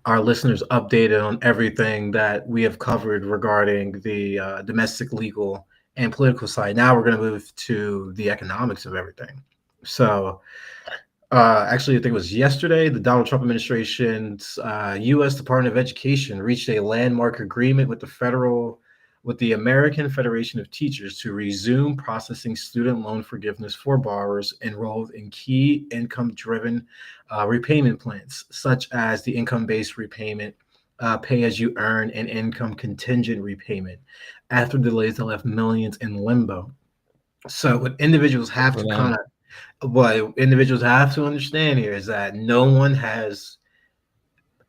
our listeners updated on everything that we have covered regarding the domestic, legal, and political side. Now we're going to move to the economics of everything. So actually, I think it was yesterday, the Donald Trump administration's U.S. Department of Education reached a landmark agreement with the American Federation of Teachers to resume processing student loan forgiveness for borrowers enrolled in key income-driven repayment plans, such as the income-based repayment, pay-as-you-earn, and income contingent repayment, after delays that left millions in limbo. So, what individuals Good have for to them. kind of what individuals have to understand here is that no one has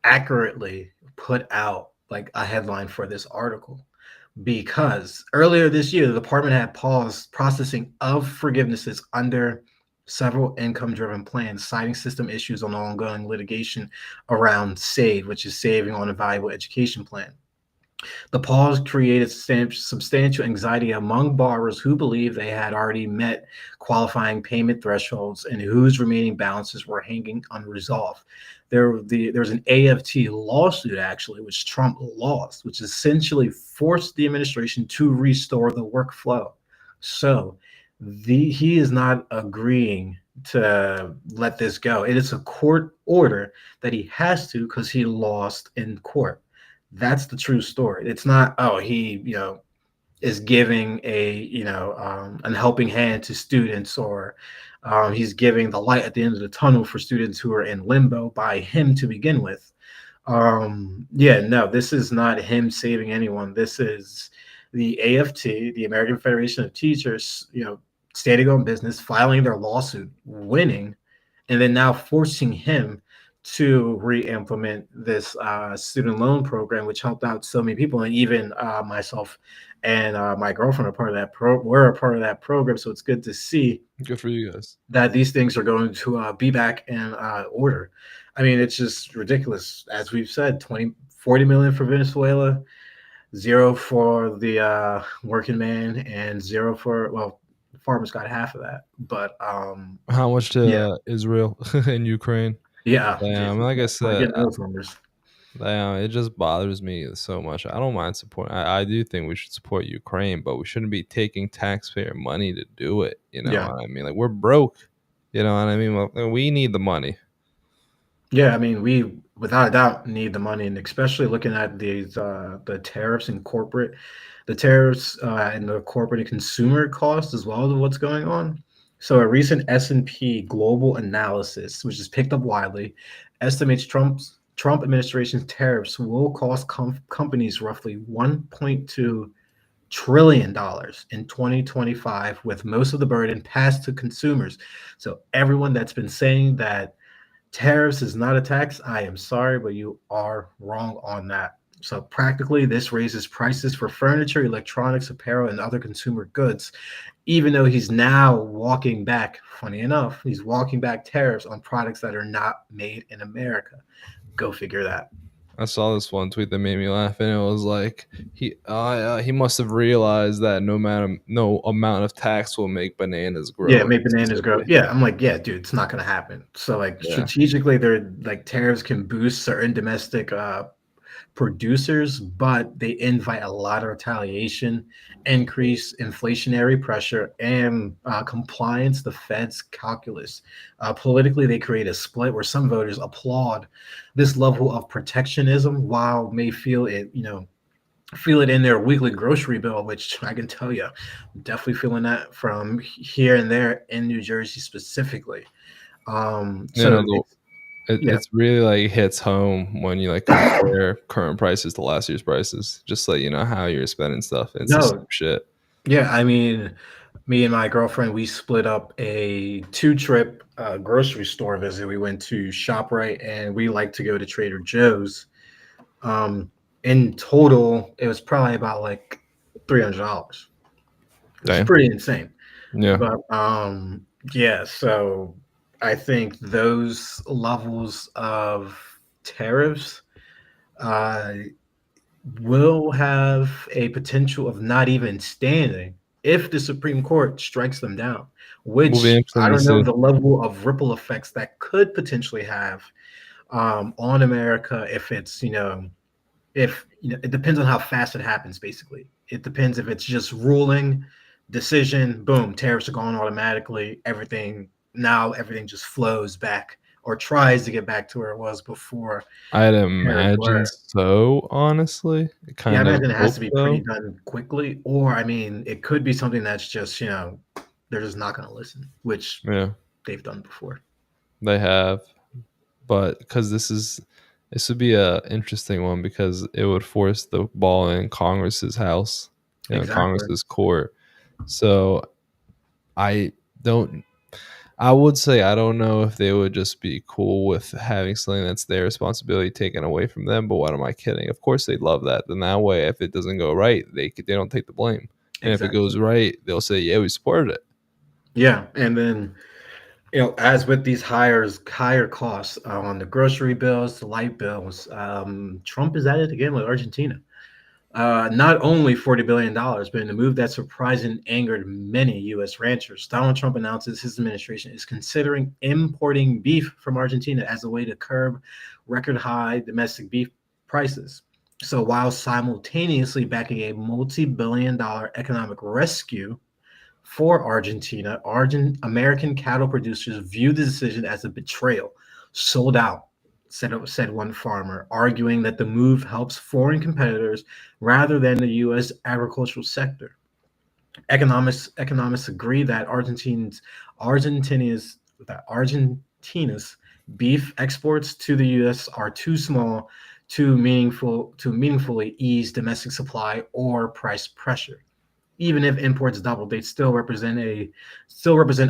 accurately put out like a headline for this article because earlier this year the department had paused processing of forgivenesses under several income driven plans, citing system issues on ongoing litigation around SAVE, which is saving on a valuable education plan. The pause created substantial anxiety among borrowers who believed they had already met qualifying payment thresholds and whose remaining balances were hanging unresolved. There was an AFT lawsuit, actually, which Trump lost, which essentially forced the administration to restore the workflow. So He is not agreeing to let this go. It is a court order that he has to because he lost in court. That's the true story. It's not, oh, he, is giving a helping hand to students, or he's giving the light at the end of the tunnel for students who are in limbo by him to begin with. Yeah, no, this is not him saving anyone. This is the AFT, the American Federation of Teachers, standing on business, filing their lawsuit, winning, and then now forcing him to re-implement this student loan program, which helped out so many people, and even myself and my girlfriend are part of that we're a part of that program. So it's good to see Good for you guys. that these things are going to be back in order. I mean, it's just ridiculous. As we've said, 40 million for Venezuela, zero for the working man, and zero for, well, the farmers got half of that. But How much yeah, to Israel and Ukraine? yeah, Damn, Jesus, like I we're said, getting those numbers. damn, it just bothers me so much. I don't mind supporting. I do think we should support Ukraine, but we shouldn't be taking taxpayer money to do it. You know Yeah. what I mean? Like we're broke. You know what I mean? Well, we need the money. Yeah, I mean, we without a doubt need the money, and especially looking at these the tariffs and the tariffs and the corporate and consumer costs as well as what's going on. So, a recent S&P global analysis, which is picked up widely, estimates Trump administration's tariffs will cost companies roughly 1.2 trillion dollars in 2025, with most of the burden passed to consumers. So, everyone that's been saying that tariffs is not a tax, I am sorry, but you are wrong on that. So practically, this raises prices for furniture, electronics, apparel, and other consumer goods, even though he's now walking back, funny enough, he's walking back tariffs on products that are not made in America. Go figure that. I saw this one tweet that made me laugh, and it was like he must have realized that no amount of tax will make bananas Yeah, grow in make bananas grow. Mississippi. Yeah, I'm like, yeah, dude, it's not going to happen. So, like, Yeah, strategically, they're like tariffs can boost certain domestic producers, but they invite a lot of retaliation, increase inflationary pressure, and compliance. The Fed's calculus. Politically, they create a split where some voters applaud this level of protectionism, while may feel it in their weekly grocery bill, which I can tell you, I'm definitely feeling that from here and there in New Jersey specifically. you So know it's, yeah, it's really like hits home when you like compare current prices to last year's prices, just like you know how you're spending stuff. It's the same no, shit. yeah, I mean, me and my girlfriend, we split up a two-trip grocery store visit. We went to ShopRite and we like to go to Trader Joe's. In total, it was probably about like $300, which is Damn. pretty insane. Yeah. But yeah, so I think those levels of tariffs uh, will have a potential of not even standing if the Supreme Court strikes them down, Will be which I interesting to don't know see. the level of ripple effects that could potentially have on America if it's, it depends on how fast it happens, basically. It depends if it's just ruling, decision, boom, tariffs are gone automatically. Everything just flows back or tries to get back to where it was before I'd tariffs imagine were. so, honestly. Yeah, I Kind of imagine it has hope to be pretty so. done quickly, or I mean, it could be something that's just they're just not going to listen, which Yeah, they've done before. they have. But because this would be a interesting one because it would force the ball in Congress's house, Exactly. Congress's court. So I don't. I would say I don't know if they would just be cool with having something that's their responsibility taken away from them. But what am I kidding? Of course they'd love that. Then that way, if it doesn't go right, they don't take the blame, and if it Exactly. goes right, they'll say, "Yeah, we supported it." Yeah, and then as with these higher costs on the grocery bills, the light bills, Trump is at it again with Argentina. Not only $40 billion, but in a move that surprised and angered many U.S. ranchers, Donald Trump announces his administration is considering importing beef from Argentina as a way to curb record high domestic beef prices. So while simultaneously backing a multi-billion-dollar economic rescue for Argentina, American cattle producers view the decision as a betrayal. Sold out, said one farmer, arguing that the move helps foreign competitors rather than the U.S. agricultural sector. Economists agree that Argentina's Argentina's beef exports to the U.S. are too small to meaningfully ease domestic supply or price pressure. Even if imports double, they still represent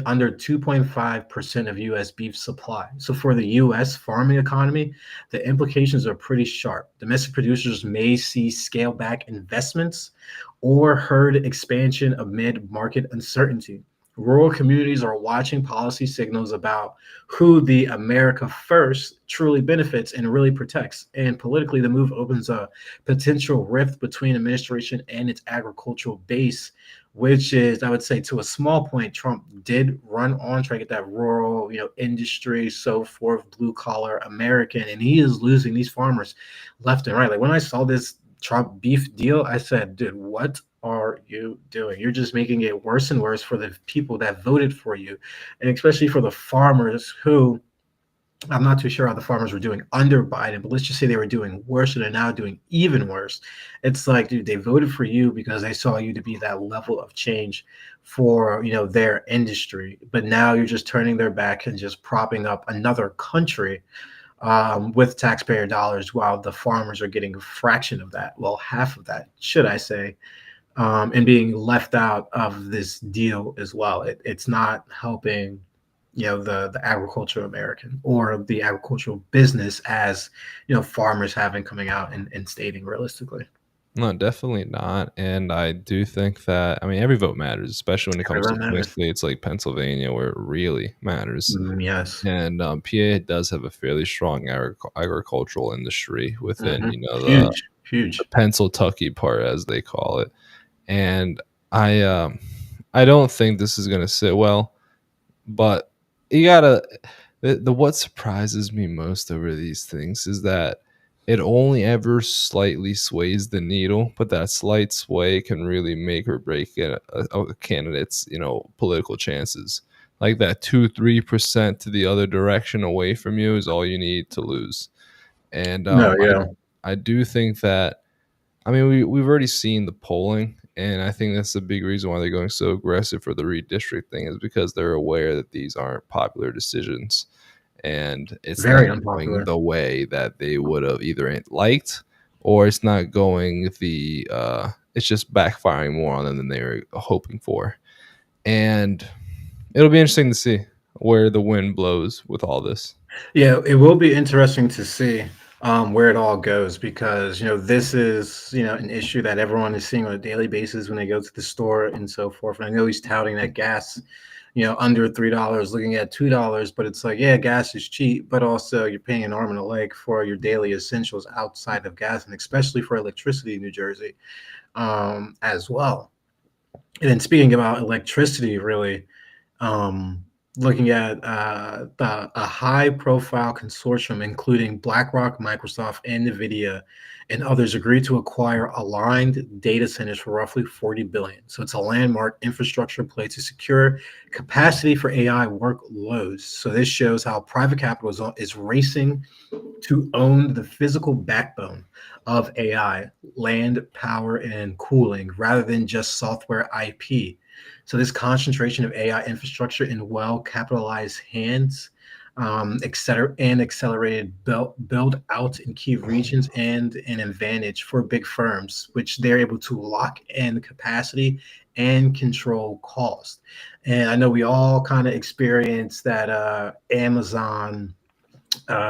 under 2.5% of U.S. beef supply. So for the U.S. farming economy, the implications are pretty sharp. Domestic producers may see scale back investments or herd expansion amid market uncertainty. Rural communities are watching policy signals about who the America First truly benefits and really protects. And politically, the move opens a potential rift between administration and its agricultural base, which is, I would say, to a small point, Trump did run on trying to get that rural, industry, so forth, blue collar American, and he is losing these farmers left and right. Like when I saw this Trump beef deal, I said, dude, what are you doing? You're just making it worse and worse for the people that voted for you, and especially for the farmers who I'm not too sure how the farmers were doing under Biden, but let's just say they were doing worse and they're now doing even worse. It's like, dude, they voted for you because they saw you to be that level of change for their industry. But now you're just turning their back and just propping up another country with taxpayer dollars while the farmers are getting a fraction of that. Well, half of that, should I say, and being left out of this deal as well. It's not helping the agricultural American or the agricultural business as farmers have been coming out and stating realistically. No, definitely not. And I do think that, I mean, every vote matters, especially when it comes to Everyone swing matters. states like Pennsylvania, where it really matters. Yes. And PA does have a fairly strong agricultural industry within, Huge, the huge. Pennsyltucky part, as they call it. And I, um, I don't think this is going to sit well, but you gotta the what surprises me most over these things is that it only ever slightly sways the needle, but that slight sway can really make or break a candidate's political chances. Like that 2-3% to the other direction away from you is all you need to lose. And No, yeah. I do think that, I mean, we've already seen the polling, and I think that's the big reason why they're going so aggressive for the redistricting is because they're aware that these aren't popular decisions, and it's not Very going unpopular. the way that they would have either liked, or it's not going the. It's just backfiring more on them than they were hoping for, and it'll be interesting to see where the wind blows with all this. Yeah, it will be interesting to see where it all goes because this is an issue that everyone is seeing on a daily basis when they go to the store and so forth. And I know he's touting that gas, under $3, looking at $2, but it's like, yeah, gas is cheap, but also you're paying an arm and a leg for your daily essentials outside of gas, and especially for electricity in New Jersey as well. And then speaking about electricity, really, um, looking at a high profile consortium, including BlackRock, Microsoft, and NVIDIA, and others, agreed to acquire aligned data centers for roughly 40 billion. So it's a landmark infrastructure play to secure capacity for AI workloads. So this shows how private capital is racing to own the physical backbone of AI, land, power, and cooling, rather than just software IP. So this concentration of AI infrastructure in well-capitalized hands, and accelerated build out in key regions, and an advantage for big firms, which they're able to lock in capacity and control cost. And I know we all kind of experience that Amazon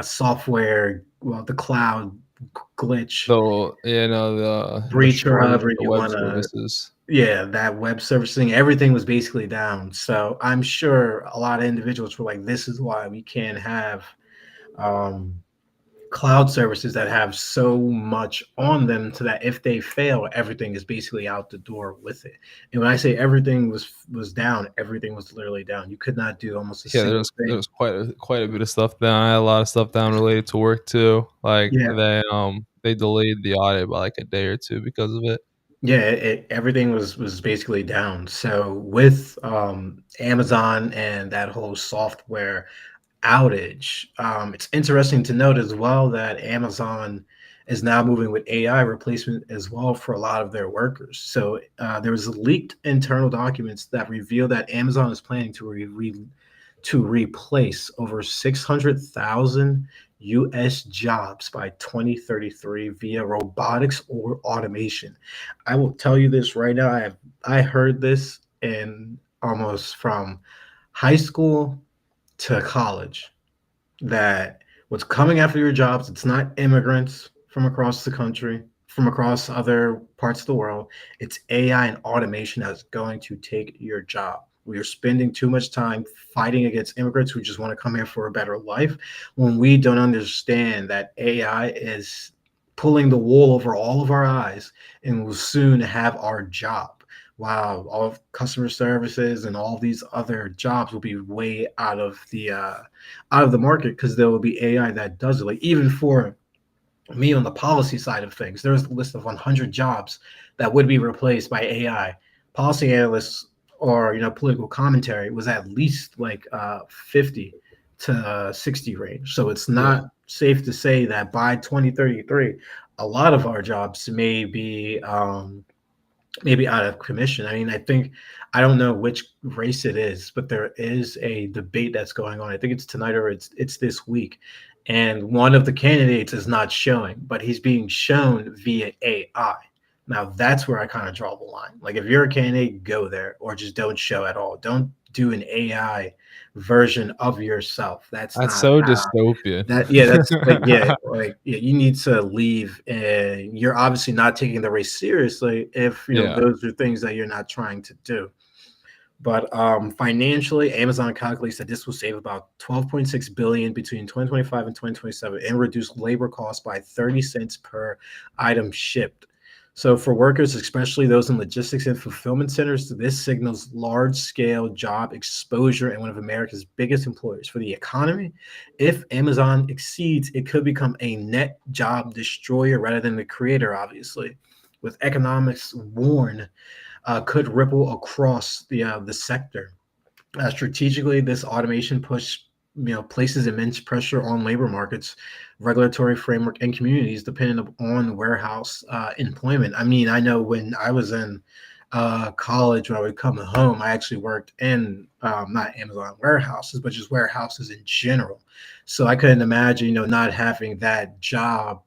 software, well, the cloud glitch, So the breach, or shortage however of you web want to, services. yeah, that web servicing, everything was basically down. So I'm sure a lot of individuals were like, this is why we can't have um, cloud services that have so much on them to that if they fail, everything is basically out the door with it. And when I say everything was down, everything was literally down. You could not do almost a Yeah, single there thing. was quite a bit of stuff down. I had a lot of stuff down related to work too. Like Yeah. they delayed the audit by like a day or two because of it. Yeah, everything was basically down. So with Amazon and that whole software outage, it's interesting to note as well that Amazon is now moving with AI replacement as well for a lot of their workers. So there was leaked internal documents that reveal that Amazon is planning to replace over 600,000 US jobs by 2033 via robotics or automation. I will tell you this right now. I heard this in almost from high school to college that what's coming after your jobs, it's not immigrants from across the country, from across other parts of the world. It's AI and automation that's going to take your job. We are spending too much time fighting against immigrants who just want to come here for a better life when we don't understand that AI is pulling the wool over all of our eyes and will soon have our job. Wow, all of customer services and all these other jobs will be way out of the market because there will be AI that does it. Like even for me on the policy side of things, there's a list of 100 jobs that would be replaced by AI. Policy analysts or political commentary was at least like 50 to 60 range. So it's Yeah. not safe to say that by 2033, a lot of our jobs may be maybe out of commission. I mean, I don't know which race it is, but there is a debate that's going on. I think it's tonight or it's this week, and one of the candidates is not showing, but he's being shown via AI. Now that's where I kind of draw the line. Like if you're a candidate, go there, or just don't show at all. Don't do an AI version of yourself. That's That's not so dystopian. that yeah, that's like yeah, you need to leave, and you're obviously not taking the race seriously if Yeah. those are things that you're not trying to do. But financially, Amazon calculates that this will save about 12.6 billion between 2025 and 2027 and reduce labor costs by 30 cents per item shipped. So for workers, especially those in logistics and fulfillment centers, this signals large-scale job exposure and one of America's biggest employers for the economy. If Amazon exceeds, it could become a net job destroyer rather than the creator, obviously. With economics warn could ripple across the sector. Strategically, this automation push places immense pressure on labor markets, regulatory framework, and communities dependent on warehouse employment. I mean, I know when I was in college, when I would come home, I actually worked in not Amazon warehouses, but just warehouses in general. So I couldn't imagine, not having that job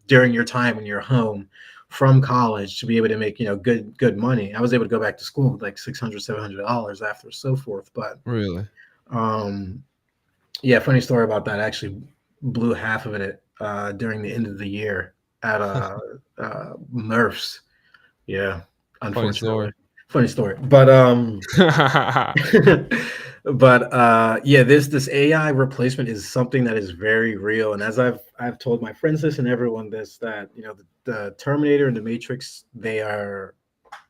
during your time in your home from college to be able to make good money. I was able to go back to school with like 600, $700 after so forth. But Really? um yeah, funny story about that. I actually blew half of it during the end of the year at Murph's. Yeah, Funny unfortunately. story. Funny story. But but yeah, this AI replacement is something that is very real. And as I've told my friends this and everyone this, that the Terminator and the Matrix, they are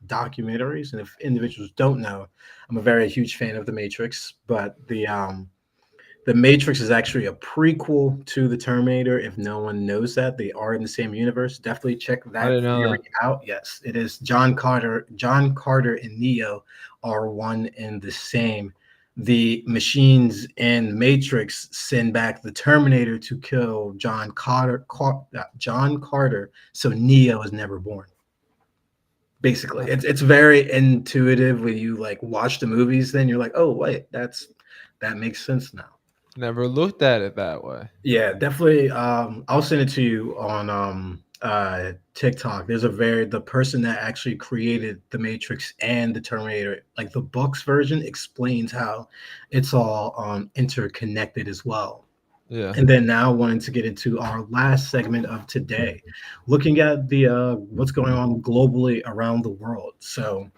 documentaries. And if individuals don't know, I'm a very huge fan of the Matrix, but the Matrix is actually a prequel to the Terminator. If no one knows that, they are in the same universe. Definitely check I that didn't know theory that. out. Yes, it is John Carter. John Carter and Neo are one and the same. The machines in Matrix send back the Terminator to kill John Carter, so Neo is never born. Basically, it's very intuitive when you like watch the movies. Then you're like, oh wait, that makes sense now. Never looked at it that way. Yeah, definitely. I'll send it to you on TikTok. The person that actually created the Matrix and the Terminator, like the books version, explains how it's all interconnected as well. Yeah. And then now wanting to get into our last segment of today, looking at the what's going on globally around the world. So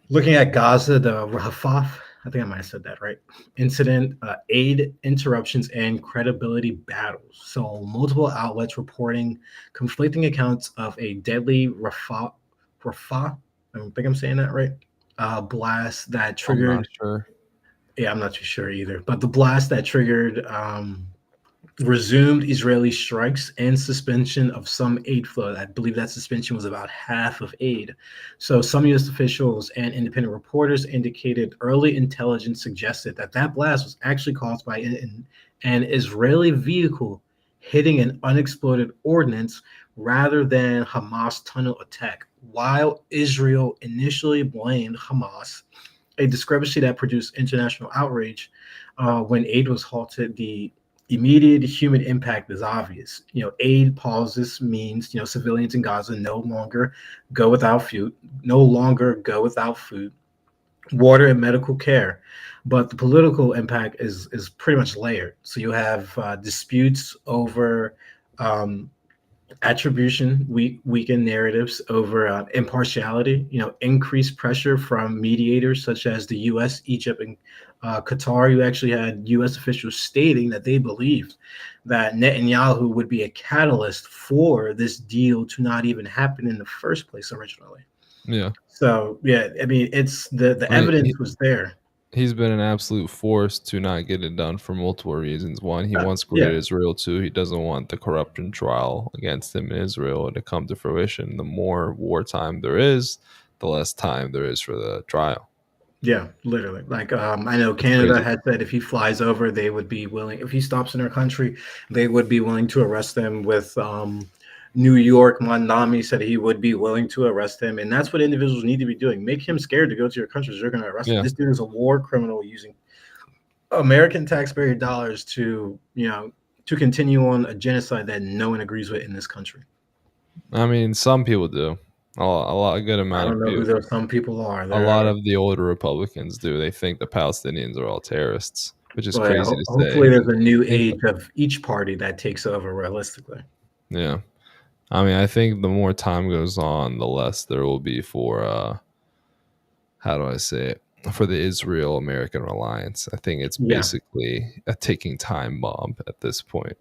looking at Gaza, the Rafah, I think I might have said that right, incident, aid interruptions, and credibility battles. So, multiple outlets reporting conflicting accounts of a deadly Rafah, I don't think I'm saying that right, blast that I'm not triggered, sure. yeah, I'm not too sure either, but the blast that triggered resumed Israeli strikes and suspension of some aid flow. I believe that suspension was about half of aid. So some U.S. officials and independent reporters indicated early intelligence suggested that that blast was actually caused by an Israeli vehicle hitting an unexploded ordnance rather than Hamas tunnel attack. While Israel initially blamed Hamas, a discrepancy that produced international outrage when aid was halted. The immediate human impact is obvious. Aid pauses means civilians in Gaza no longer go without food, water, and medical care. But the political impact is pretty much layered. So you have disputes over um, attribution, weakened narratives over impartiality, increased pressure from mediators such as the U.S., Egypt, and Qatar. You actually had U.S. officials stating that they believed that Netanyahu would be a catalyst for this deal to not even happen in the first place originally. Yeah. So yeah, I mean, it's the I mean, evidence was there. he's been an absolute force to not get it done for multiple reasons. One, he wants great Yeah, Israel. Two, he doesn't want the corruption trial against him in Israel to come to fruition. The more wartime there is, the less time there is for the trial. yeah, literally. Like, I know It's Canada crazy. had said if he flies over, they would be willing. If he stops in their country, they would be willing to arrest him. With New York, Mandami said he would be willing to arrest him, and that's what individuals need to be doing. Make him scared to go to your countries. They're going to arrest him. Yeah. This dude is a war criminal using American taxpayer dollars to continue on a genocide that no one agrees with in this country. I mean, some people do. A good I amount don't of know who people. those some people are. A There lot are of the older Republicans do. They think the Palestinians are all terrorists, which is Well, yeah, crazy to hopefully say. there's a new I think, age of each party that takes over realistically. yeah. I mean, I think the more time goes on, the less there will be for how do I say it? For the Israel American alliance. I think it's Yeah. basically a ticking time bomb at this point.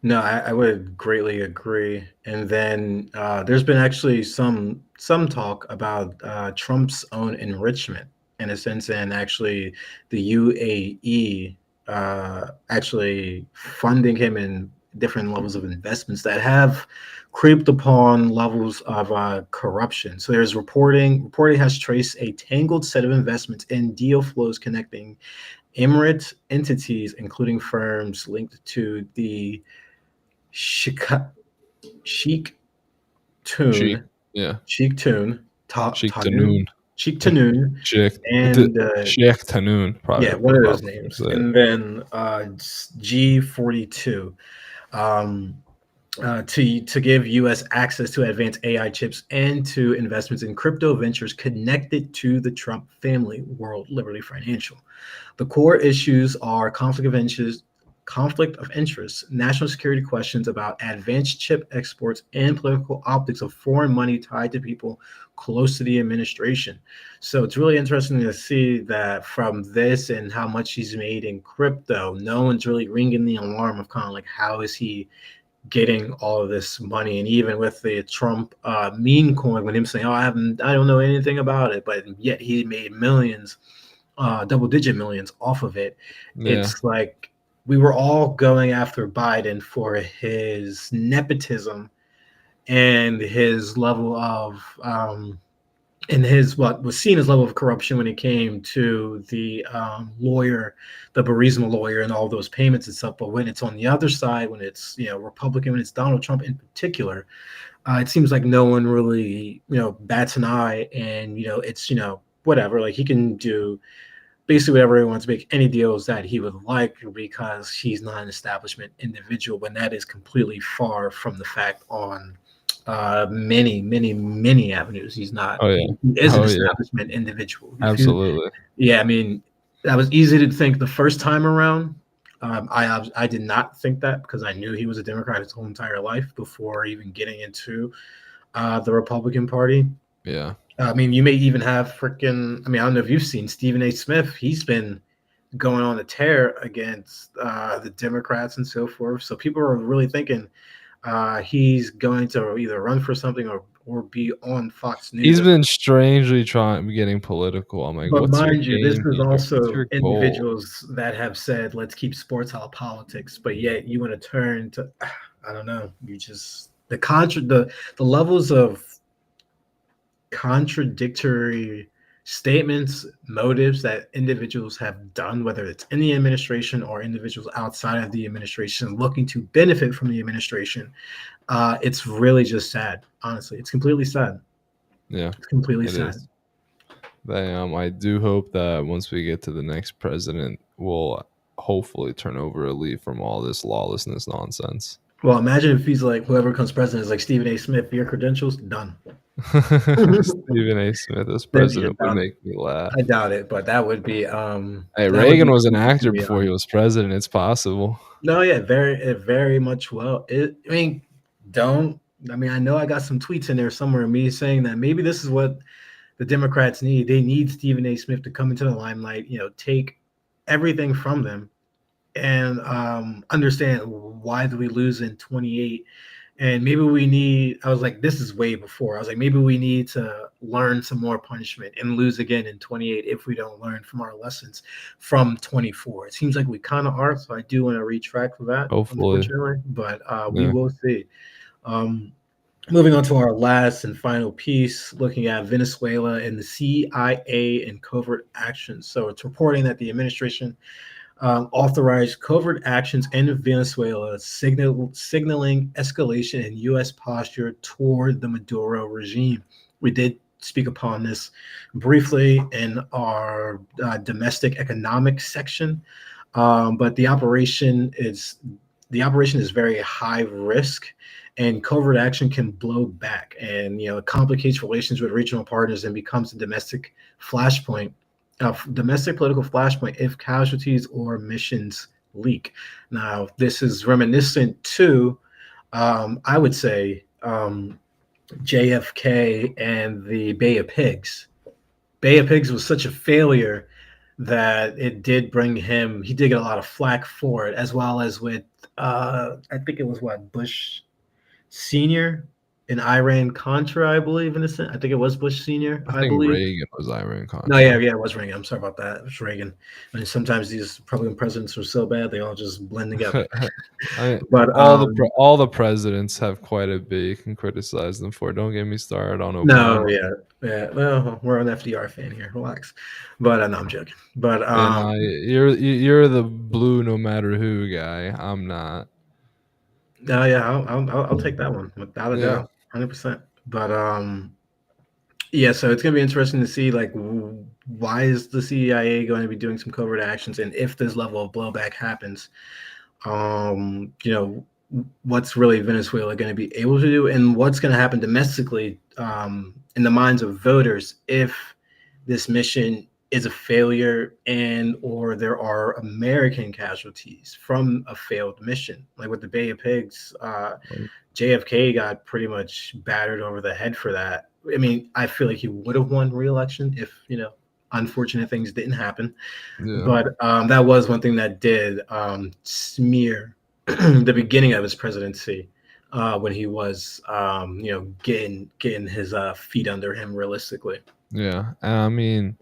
No, I would greatly agree. And then there's been actually some talk about Trump's own enrichment in a sense, and actually the UAE actually funding him in different levels of investments that have creeped upon levels of corruption. So there's reporting has traced a tangled set of investments and deal flows connecting Emirate entities, including firms linked to the Sheikh Sheikh Sheikh, Tune, yeah, Sheikh Tune, Sheikh Tanoon, Tanoon, Sheikh Tanoon, Sheikh, and Sheikh Tanoon, yeah, probably one the of those proper way to names, say it. and then G42. Um, to give U.S. access to advanced AI chips and to investments in crypto ventures connected to the Trump family, World Liberty Financial. The core issues are conflict of interest, national security questions about advanced chip exports, and political optics of foreign money tied to people close to the administration. So it's really interesting to see that from this and how much he's made in crypto, no one's really ringing the alarm of kind of like how is he getting all of this money. And even with the Trump meme coin, when him saying, "Oh, I don't know anything about it," but yet he made millions, double-digit millions off of it. Yeah, It's like we were all going after Biden for his nepotism and his level of and his what was seen as level of corruption when it came to the lawyer, the Burisma lawyer, and all those payments and stuff. But when it's on the other side, when it's Republican, when it's Donald Trump in particular, it seems like no one really bats an eye, and it's whatever. Like he can do basically whatever he wants to make any deals that he would like because he's not an establishment individual when that is completely far from the fact on many avenues. He's not. oh yeah, He is an oh yeah, establishment individual. If you, absolutely, yeah, I mean, that was easy to think the first time around. I did not think that because I knew he was a Democrat his whole entire life before even getting into the Republican Party. yeah, I mean, you may even have freaking. I mean, I don't know if you've seen Stephen A. Smith. He's been going on a tear against the Democrats and so forth. So people are really thinking he's going to either run for something or be on Fox He's News. been strangely getting political. I'm like, But what's your mind you, this game is here? What's also your goal? individuals that have said, let's keep sports out of politics, but yet you want to turn to, I don't know, you just, the levels of contradictory statements, motives that individuals have done, whether it's in the administration or individuals outside of the administration looking to benefit from the administration. It's really just sad. Honestly, it's completely sad. Yeah, It's completely it sad. is. I do hope that once we get to the next president, we'll hopefully turn over a leaf from all this lawlessness nonsense. Well, imagine if he's like whoever becomes president is like Stephen A. Smith. Your credentials done. Stephen A. Smith as Then you're president would done. make me laugh. I doubt it, but Hey, that would Reagan be was an something to actor be before he was president. It's possible. No, yeah, very much well. I mean, don't. I mean, I know I got some tweets in there somewhere, me saying that maybe this is what the Democrats need. They need Stephen A. Smith to come into the limelight, take everything from them and understand why did we lose in 28. And maybe we need, I was like, this is way before. I was like, maybe we need to learn some more punishment and lose again in 28 if we don't learn from our lessons from 24. It seems like we kind of are. So I do want to retract for that, Hopefully. unfortunately, but we Yeah. will see. Um, Moving on to our last and final piece, looking at Venezuela and the CIA and covert actions. So it's reporting that the administration authorized covert actions in Venezuela, signaling escalation in U.S. posture toward the Maduro regime. We did speak upon this briefly in our domestic economic section, but the operation is very high risk, and covert action can blow back, and it complicates relations with regional partners and becomes a domestic political flashpoint if casualties or missions leak. Now, this is reminiscent to, I would say, JFK and the Bay of Pigs. Bay of Pigs was such a failure that it did bring him, he did get a lot of flack for it, as well as with, I think it was what, Bush Sr. in Iran Contra, I believe, in a sense. I think it was Bush Sr., I I think believe. Reagan was Iran No, yeah, Contra. yeah, it was Reagan. I'm sorry about that. It was Reagan. I mean, sometimes these Republican presidents are so bad they all just blend together. I But all the presidents have quite a bit you can criticize them for. Don't get me started on no, Obama. yeah, yeah. Well, we're an FDR fan here. Relax. But no, I'm joking. But And you're the blue no matter who guy. I'm not. no, yeah, I'll take that one without a Yeah. doubt, 100%. But yeah, so it's gonna be interesting to see like why is the CIA going to be doing some covert actions, and if this level of blowback happens, what's really Venezuela going to be able to do, and what's going to happen domestically in the minds of voters if this mission is a failure and or there are American casualties from a failed mission. Like with the Bay of Pigs, JFK got pretty much battered over the head for that. I mean, I feel like he would have won re-election if unfortunate things didn't happen. Yeah. But that was one thing that did smear the beginning of his presidency when he was, getting his feet under him realistically. Yeah. And I mean,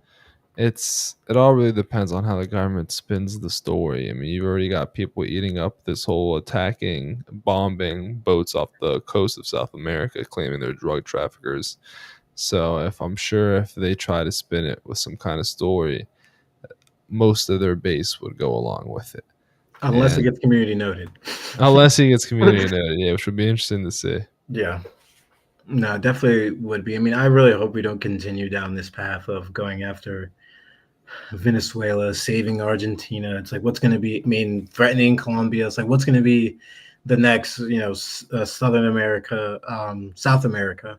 it all really depends on how the government spins the story. I mean, you've already got people eating up this whole attacking, bombing boats off the coast of South America, claiming they're drug traffickers. So if they try to spin it with some kind of story, most of their base would go along with it. Unless it And gets community noted. unless he gets community noted, yeah, which would be interesting to see. Yeah. No, definitely would be. I mean, I really hope we don't continue down this path of going after Venezuela, saving Argentina. It's like, what's going to be, I mean, threatening Colombia. It's like, what's going to be the next, South America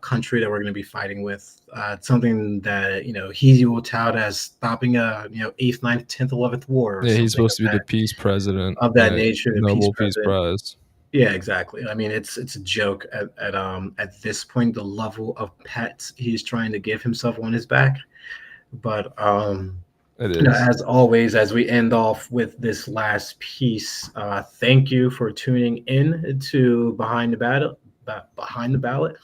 country that we're going to be fighting with? It's something that, he will tout as stopping a, 8th, 9th, 10th, 11th war or Yeah, he's something supposed to be the peace president, of that nature, the peace Nobel Peace president. Prize. Yeah, exactly. I mean, it's a joke at this point, the level of pets he's trying to give himself on his back. But It is. as always, as we end off with this last piece, thank you for tuning in to Behind the Behind the Ballot,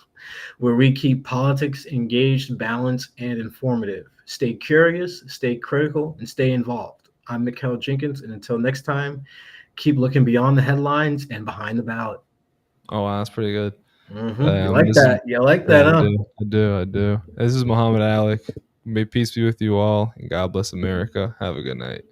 where we keep politics engaged, balanced, and informative. Stay curious, stay critical, and stay involved. I'm Mikhail Jenkins, and until next time, keep looking beyond the headlines and behind the ballot. Oh, wow, that's pretty good. You like This is that? You like Yeah, that, I huh? do. I do. I do. This is Muhammad Alec. May peace be with you all, and God bless America. Have a good night.